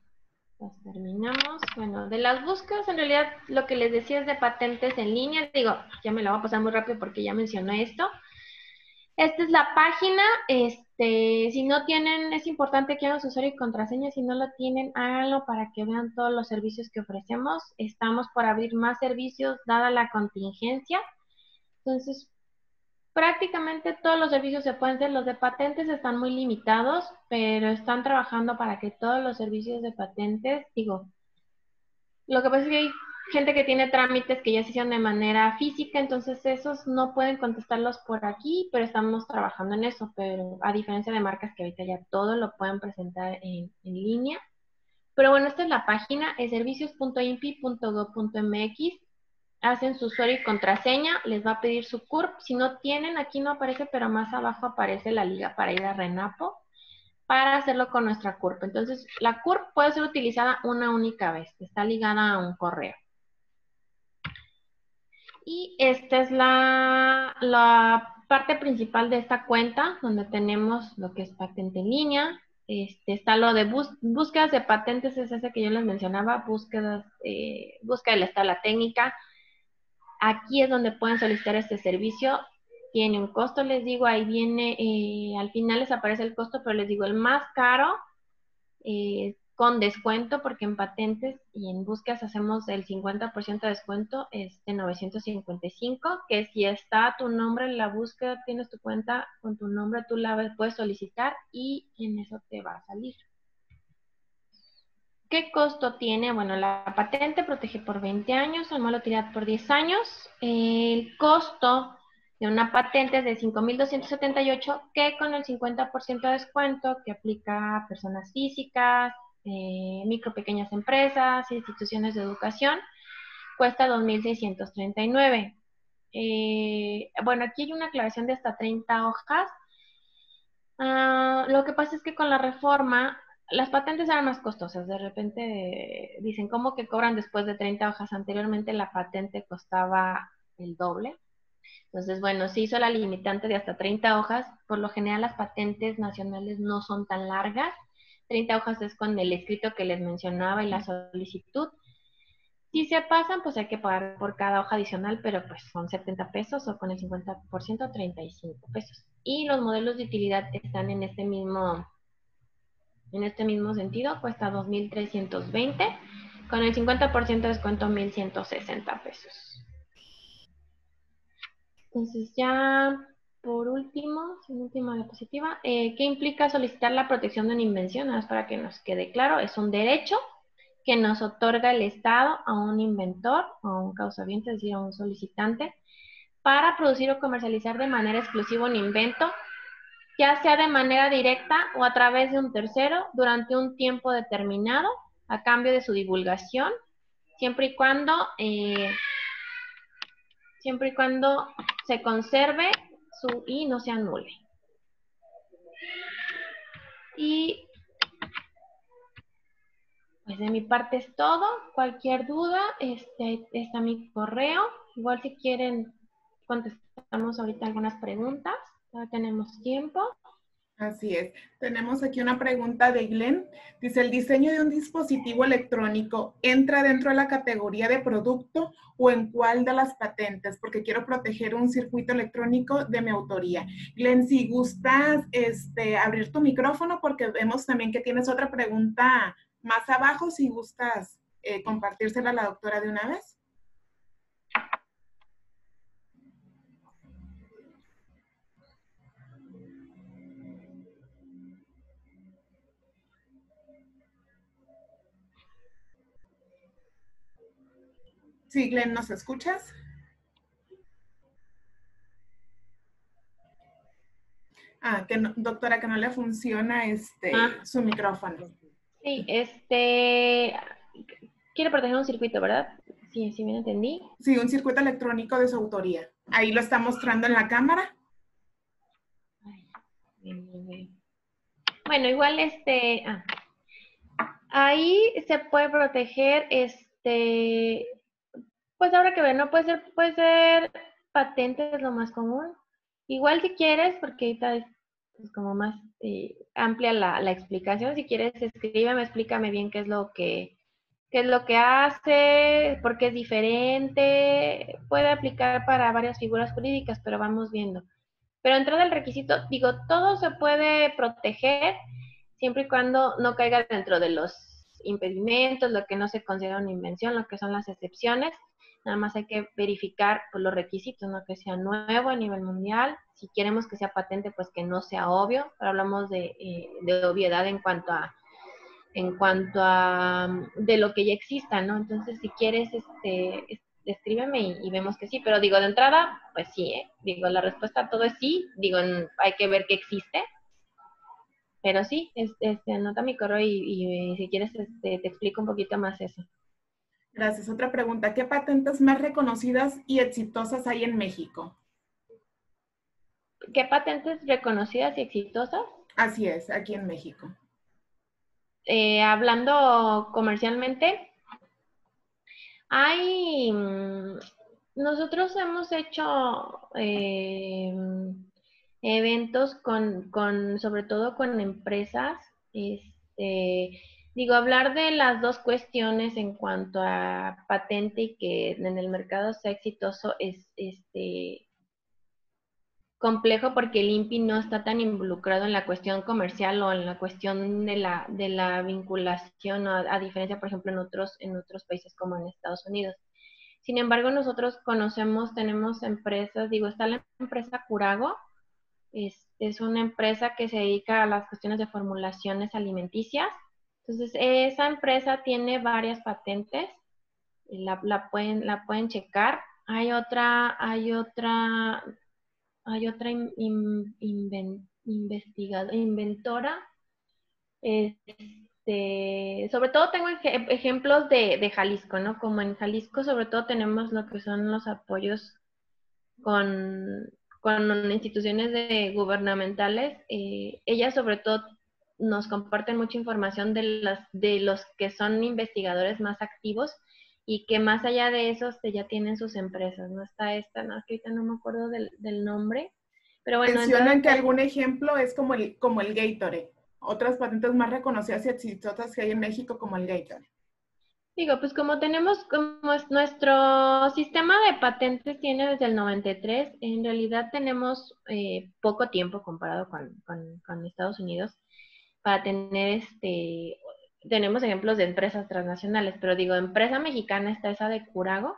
Pues terminamos. Bueno, de las búsquedas, en realidad lo que les decía es de patentes en línea. Digo, ya me la voy a pasar muy rápido porque ya mencioné esto. Esta es la página. Si no tienen, es importante que hagan su usuario y contraseña. Si no lo tienen, háganlo para que vean todos los servicios que ofrecemos. Estamos por abrir más servicios dada la contingencia. Entonces, prácticamente todos los servicios se pueden hacer. Los de patentes están muy limitados, pero están trabajando para que todos los servicios de patentes, digo, lo que pasa es que hay gente que tiene trámites que ya se hicieron de manera física, entonces esos no pueden contestarlos por aquí, pero estamos trabajando en eso. Pero a diferencia de marcas que ahorita ya todo lo pueden presentar en línea. Pero bueno, esta es la página, es servicios.inpi.gov.mx. Hacen su usuario y contraseña, les va a pedir su CURP. Si no tienen, aquí no aparece, pero más abajo aparece la liga para ir a RENAPO para hacerlo con nuestra CURP. Entonces, la CURP puede ser utilizada una única vez, está ligada a un correo. Y esta es la parte principal de esta cuenta, donde tenemos lo que es patente en línea. Está lo de búsquedas de patentes, es ese que yo les mencionaba, búsqueda del estado de la técnica. Aquí es donde pueden solicitar este servicio. Tiene un costo, les digo, ahí viene, al final les aparece el costo, pero les digo, el más caro con descuento, porque en patentes y en búsquedas hacemos el 50% de descuento, es de 955, que si está tu nombre en la búsqueda, tienes tu cuenta con tu nombre, tú la puedes solicitar y en eso te va a salir. ¿Qué costo tiene? Bueno, la patente protege por 20 años, anual utilidad por 10 años. El costo de una patente es de 5,278, que con el 50% de descuento que aplica a personas físicas, micro, pequeñas empresas, instituciones de educación, cuesta 2,639. Bueno, aquí hay una aclaración de hasta 30 hojas. Lo que pasa es que con la reforma las patentes eran más costosas. De repente dicen, ¿cómo que cobran después de 30 hojas? Anteriormente la patente costaba el doble. Entonces, bueno, se hizo la limitante de hasta 30 hojas. Por lo general las patentes nacionales no son tan largas. 30 hojas es con el escrito que les mencionaba y la solicitud. Si se pasan, pues hay que pagar por cada hoja adicional, pero pues son 70 pesos o con el 50% 35 pesos. Y los modelos de utilidad están en este mismo sentido, cuesta 2,320, con el 50% de descuento 1,160 pesos. Entonces ya, por último, sin última diapositiva, ¿qué implica solicitar la protección de una invención? Nada más para que nos quede claro, es un derecho que nos otorga el Estado a un inventor o a un causaviente, es decir, a un solicitante, para producir o comercializar de manera exclusiva un invento, ya sea de manera directa o a través de un tercero, durante un tiempo determinado, a cambio de su divulgación, siempre y cuando se conserve y no se anule. Y pues de mi parte es todo. Cualquier duda, está mi correo. Igual si quieren, contestamos ahorita algunas preguntas. Ya tenemos tiempo. Así es. Tenemos aquí una pregunta de Glenn. Dice, ¿el diseño de un dispositivo electrónico entra dentro de la categoría de producto o en cuál de las patentes? Porque quiero proteger un circuito electrónico de mi autoría. Glenn, si gustas abrir tu micrófono, porque vemos también que tienes otra pregunta más abajo, si gustas compartírsela a la doctora de una vez. Sí, Glenn, ¿nos escuchas? Que no, doctora, que no le funciona su micrófono. Sí, quiere proteger un circuito, ¿verdad? Sí, sí, bien entendí. Sí, un circuito electrónico de su autoría. Ahí lo está mostrando en la cámara. Bueno, igual ahí se puede proteger, pues ahora que ver, ¿no? Puede ser patente, es lo más común. Igual si quieres, porque ahorita es como más amplia la explicación, si quieres escríbeme, explícame bien qué es lo que hace, por qué es diferente, puede aplicar para varias figuras jurídicas, pero vamos viendo. Pero entrada el requisito, digo, todo se puede proteger siempre y cuando no caiga dentro de los impedimentos, lo que no se considera una invención, lo que son las excepciones. Nada más hay que verificar por los requisitos, ¿no? Que sea nuevo a nivel mundial. Si queremos que sea patente, pues que no sea obvio. Pero hablamos de obviedad en cuanto a de lo que ya exista, ¿no? Entonces, si quieres, escríbeme y vemos que sí. Pero digo, de entrada, pues sí, digo, la respuesta a todo es sí. Digo, hay que ver qué existe. Pero sí, anota mi correo y si quieres, te explico un poquito más eso. Gracias. Otra pregunta. ¿Qué patentes más reconocidas y exitosas hay en México? ¿Qué patentes reconocidas y exitosas? Así es, aquí en México. Hablando comercialmente, nosotros hemos hecho eventos sobre todo con empresas, digo, hablar de las dos cuestiones en cuanto a patente y que en el mercado sea exitoso es complejo porque el INPI no está tan involucrado en la cuestión comercial o en la cuestión de la vinculación, a diferencia, por ejemplo, en otros países como en Estados Unidos. Sin embargo, nosotros tenemos empresas, digo, está la empresa Curago, es una empresa que se dedica a las cuestiones de formulaciones alimenticias. Entonces, esa empresa tiene varias patentes, la pueden checar. Hay otra inventora. Sobre todo tengo ejemplos de Jalisco, ¿no? Como en Jalisco, sobre todo tenemos lo que son los apoyos con instituciones gubernamentales. Ellas sobre todo nos comparten mucha información de los que son investigadores más activos y que más allá de esos ya tienen sus empresas, ¿no? Está no, que ahorita no me acuerdo del nombre, pero bueno. Mencionan que algún ejemplo es como el Gatorade, otras patentes más reconocidas y exitosas que hay en México como el Gatorade. Digo, pues como nuestro sistema de patentes tiene desde el 93, en realidad tenemos poco tiempo comparado con Estados Unidos para tener tenemos ejemplos de empresas transnacionales, pero digo, empresa mexicana está esa de Curago.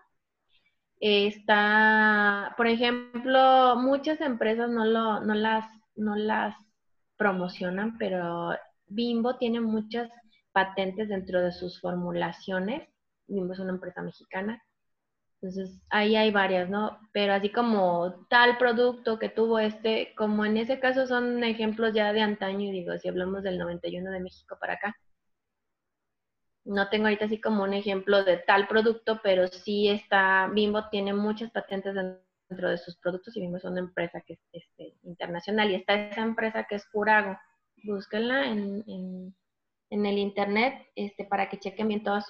Está, por ejemplo, muchas empresas no las promocionan, pero Bimbo tiene muchas patentes dentro de sus formulaciones. Bimbo es una empresa mexicana. Entonces, ahí hay varias, ¿no? Pero así como tal producto que tuvo como en ese caso son ejemplos ya de antaño, digo, si hablamos del 91 de México para acá. No tengo ahorita así como un ejemplo de tal producto, pero sí Bimbo tiene muchas patentes dentro de sus productos y Bimbo es una empresa que es internacional. Y está esa empresa que es Curago. Búsquenla en el internet para que chequen bien todas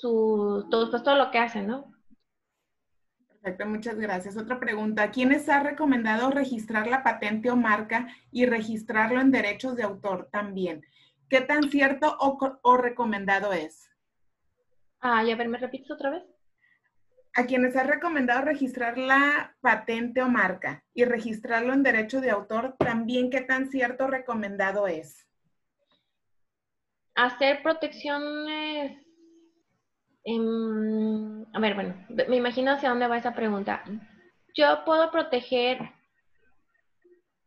todo lo que hacen, ¿no? Perfecto, muchas gracias. Otra pregunta. ¿Quiénes ha recomendado registrar la patente o marca y registrarlo en derechos de autor también? ¿Qué tan cierto o recomendado es? A ver, ¿me repites otra vez? A quienes ha recomendado registrar la patente o marca y registrarlo en derecho de autor, también qué tan cierto o recomendado es. Hacer protecciones. A ver, bueno, me imagino hacia dónde va esa pregunta. Yo puedo proteger.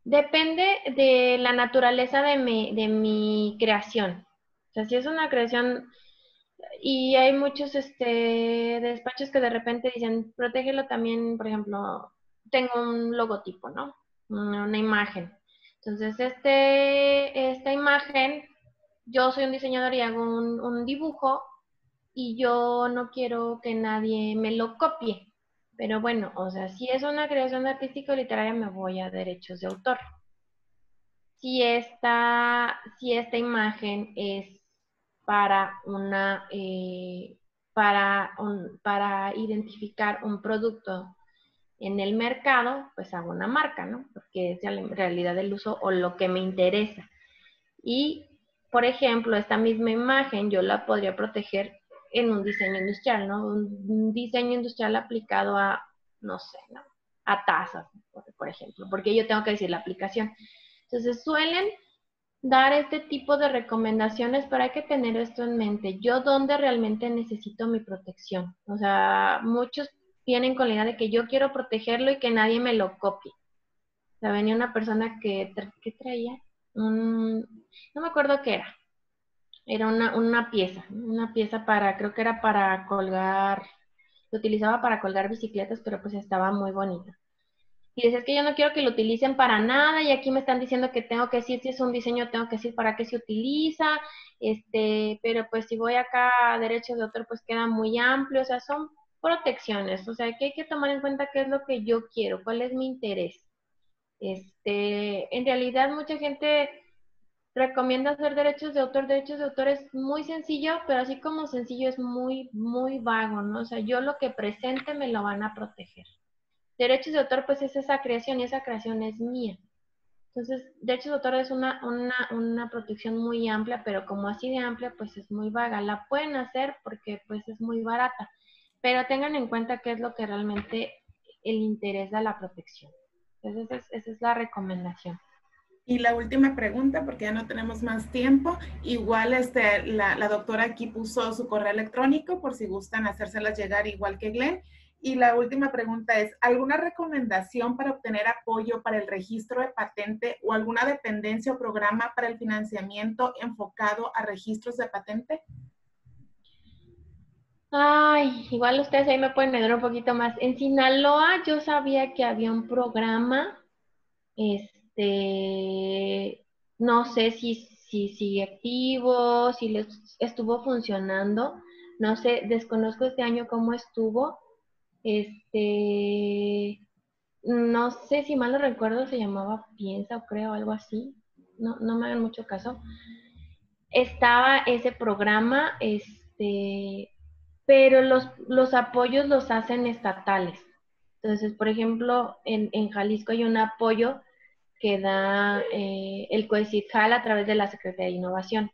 Depende de la naturaleza de mi creación. O sea, si es una creación y hay muchos despachos que de repente dicen, protégelo también, por ejemplo, tengo un logotipo, ¿no? Una imagen. Entonces, esta imagen, yo soy un diseñador y hago un dibujo y yo no quiero que nadie me lo copie. Pero bueno, o sea, si es una creación artística o literaria, me voy a derechos de autor. Si esta imagen es para para identificar un producto en el mercado, pues hago una marca, ¿no? Porque es en realidad el uso o lo que me interesa. Y, por ejemplo, esta misma imagen yo la podría proteger en un diseño industrial, ¿no? Un diseño industrial aplicado a, no sé, ¿no? A tazas, por ejemplo, porque yo tengo que decir la aplicación. Entonces, suelen dar este tipo de recomendaciones, pero hay que tener esto en mente. Yo, ¿dónde realmente necesito mi protección? O sea, muchos vienen con la idea de que yo quiero protegerlo y que nadie me lo copie. O sea, venía una persona que traía no me acuerdo qué era una pieza creo que era para colgar, lo utilizaba para colgar bicicletas, pero pues estaba muy bonita. Y decía, es que yo no quiero que lo utilicen para nada, y aquí me están diciendo que tengo que decir si es un diseño, tengo que decir para qué se utiliza, pero pues si voy acá a derechos de autor, pues queda muy amplio, o sea, son protecciones, o sea, que hay que tomar en cuenta qué es lo que yo quiero, cuál es mi interés. En realidad mucha gente recomienda hacer derechos de autor. Derechos de autor es muy sencillo, pero así como sencillo es muy, muy vago, ¿no? O sea, yo lo que presente me lo van a proteger. Derechos de autor, pues es esa creación y esa creación es mía. Entonces, derechos de autor es una protección muy amplia, pero como así de amplia, pues es muy vaga. La pueden hacer porque pues es muy barata, pero tengan en cuenta qué es lo que realmente el interés de la protección. Entonces, esa es la recomendación. Y la última pregunta, porque ya no tenemos más tiempo, igual la doctora aquí puso su correo electrónico por si gustan hacérselas llegar igual que Glenn. Y la última pregunta es, ¿alguna recomendación para obtener apoyo para el registro de patente o alguna dependencia o programa para el financiamiento enfocado a registros de patente? Ay, igual ustedes ahí me pueden ayudar un poquito más. En Sinaloa yo sabía que había un programa, no sé si sigue activo, si les estuvo funcionando, no sé, desconozco este año cómo estuvo, no sé si mal no recuerdo, se llamaba Piensa o creo, algo así, no me hagan mucho caso. Estaba ese programa, pero los apoyos los hacen estatales. Entonces, por ejemplo, en Jalisco hay un apoyo que da el COECITJAL a través de la Secretaría de Innovación.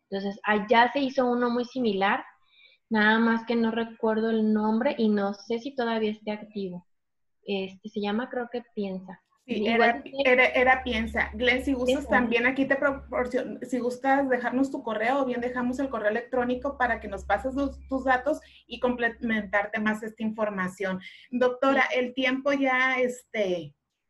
Entonces, allá se hizo uno muy similar, nada más que no recuerdo el nombre y no sé si todavía esté activo. Se llama, creo que Piensa. Sí, Igual era Piensa. Glenn, si gustas también aquí te proporciono, si gustas dejarnos tu correo o bien dejamos el correo electrónico para que nos pases tus datos y complementarte más esta información. Doctora, el tiempo ya,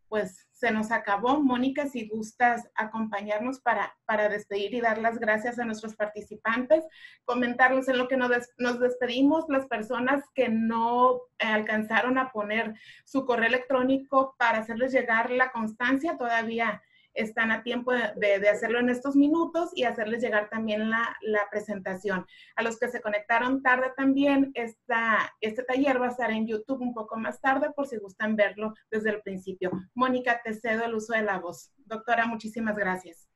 pues se nos acabó. Mónica, si gustas acompañarnos para despedir y dar las gracias a nuestros participantes, comentarles en lo que nos despedimos, las personas que no alcanzaron a poner su correo electrónico para hacerles llegar la constancia, todavía están a tiempo de hacerlo en estos minutos y hacerles llegar también la presentación. A los que se conectaron tarde también, este taller va a estar en YouTube un poco más tarde por si gustan verlo desde el principio. Mónica, te cedo el uso de la voz. Doctora, muchísimas gracias.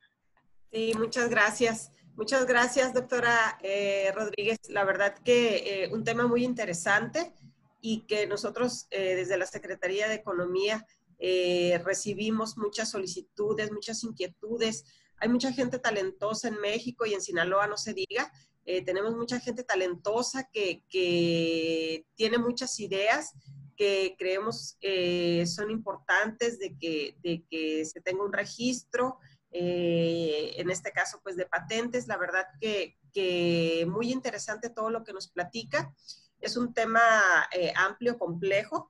Sí, muchas gracias. Muchas gracias, doctora Rodríguez. La verdad que un tema muy interesante y que nosotros desde la Secretaría de Economía recibimos muchas solicitudes, muchas inquietudes. Hay mucha gente talentosa en México y en Sinaloa, no se diga. Tenemos mucha gente talentosa que tiene muchas ideas que creemos son importantes de que se tenga un registro, en este caso pues de patentes. La verdad que muy interesante todo lo que nos platica. Es un tema amplio, complejo.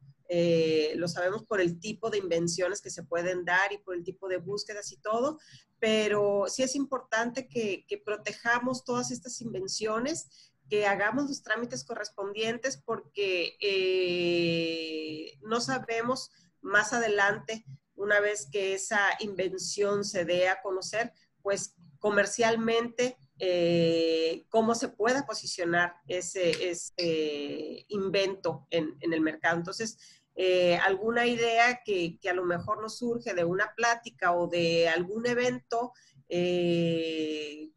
Lo sabemos por el tipo de invenciones que se pueden dar y por el tipo de búsquedas y todo, pero sí es importante que protejamos todas estas invenciones, que hagamos los trámites correspondientes porque no sabemos más adelante, una vez que esa invención se dé a conocer, pues comercialmente cómo se pueda posicionar ese invento en el mercado. Entonces, alguna idea que a lo mejor nos surge de una plática o de algún evento que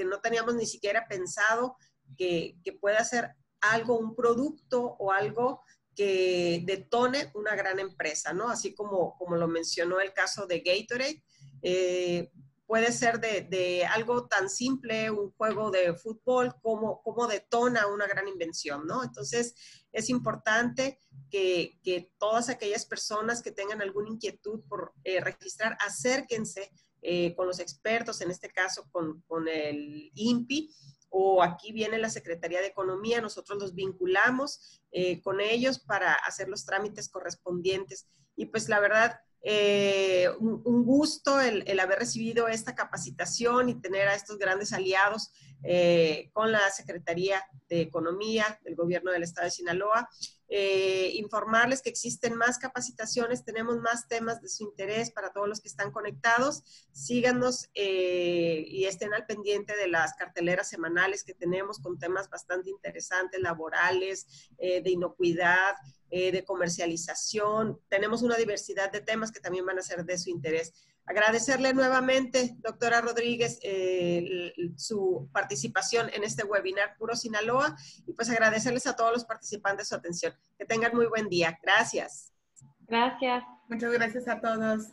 no teníamos ni siquiera pensado que pueda ser algo, un producto o algo que detone una gran empresa, ¿no? Así como lo mencionó el caso de Gatorade, puede ser de algo tan simple, un juego de fútbol, como detona una gran invención, ¿no? Entonces, es importante que todas aquellas personas que tengan alguna inquietud por registrar, acérquense con los expertos, en este caso con el INPI, o aquí viene la Secretaría de Economía, nosotros los vinculamos con ellos para hacer los trámites correspondientes. Y pues la verdad, un gusto el haber recibido esta capacitación y tener a estos grandes aliados con la Secretaría de Economía del Gobierno del Estado de Sinaloa. Informarles que existen más capacitaciones, tenemos más temas de su interés para todos los que están conectados. Síganos y estén al pendiente de las carteleras semanales que tenemos con temas bastante interesantes, laborales, de inocuidad, de comercialización. Tenemos una diversidad de temas que también van a ser de su interés. Agradecerle nuevamente, doctora Rodríguez, su participación en este webinar Puro Sinaloa, y pues agradecerles a todos los participantes su atención. Que tengan muy buen día. Gracias. Gracias. Muchas gracias a todos.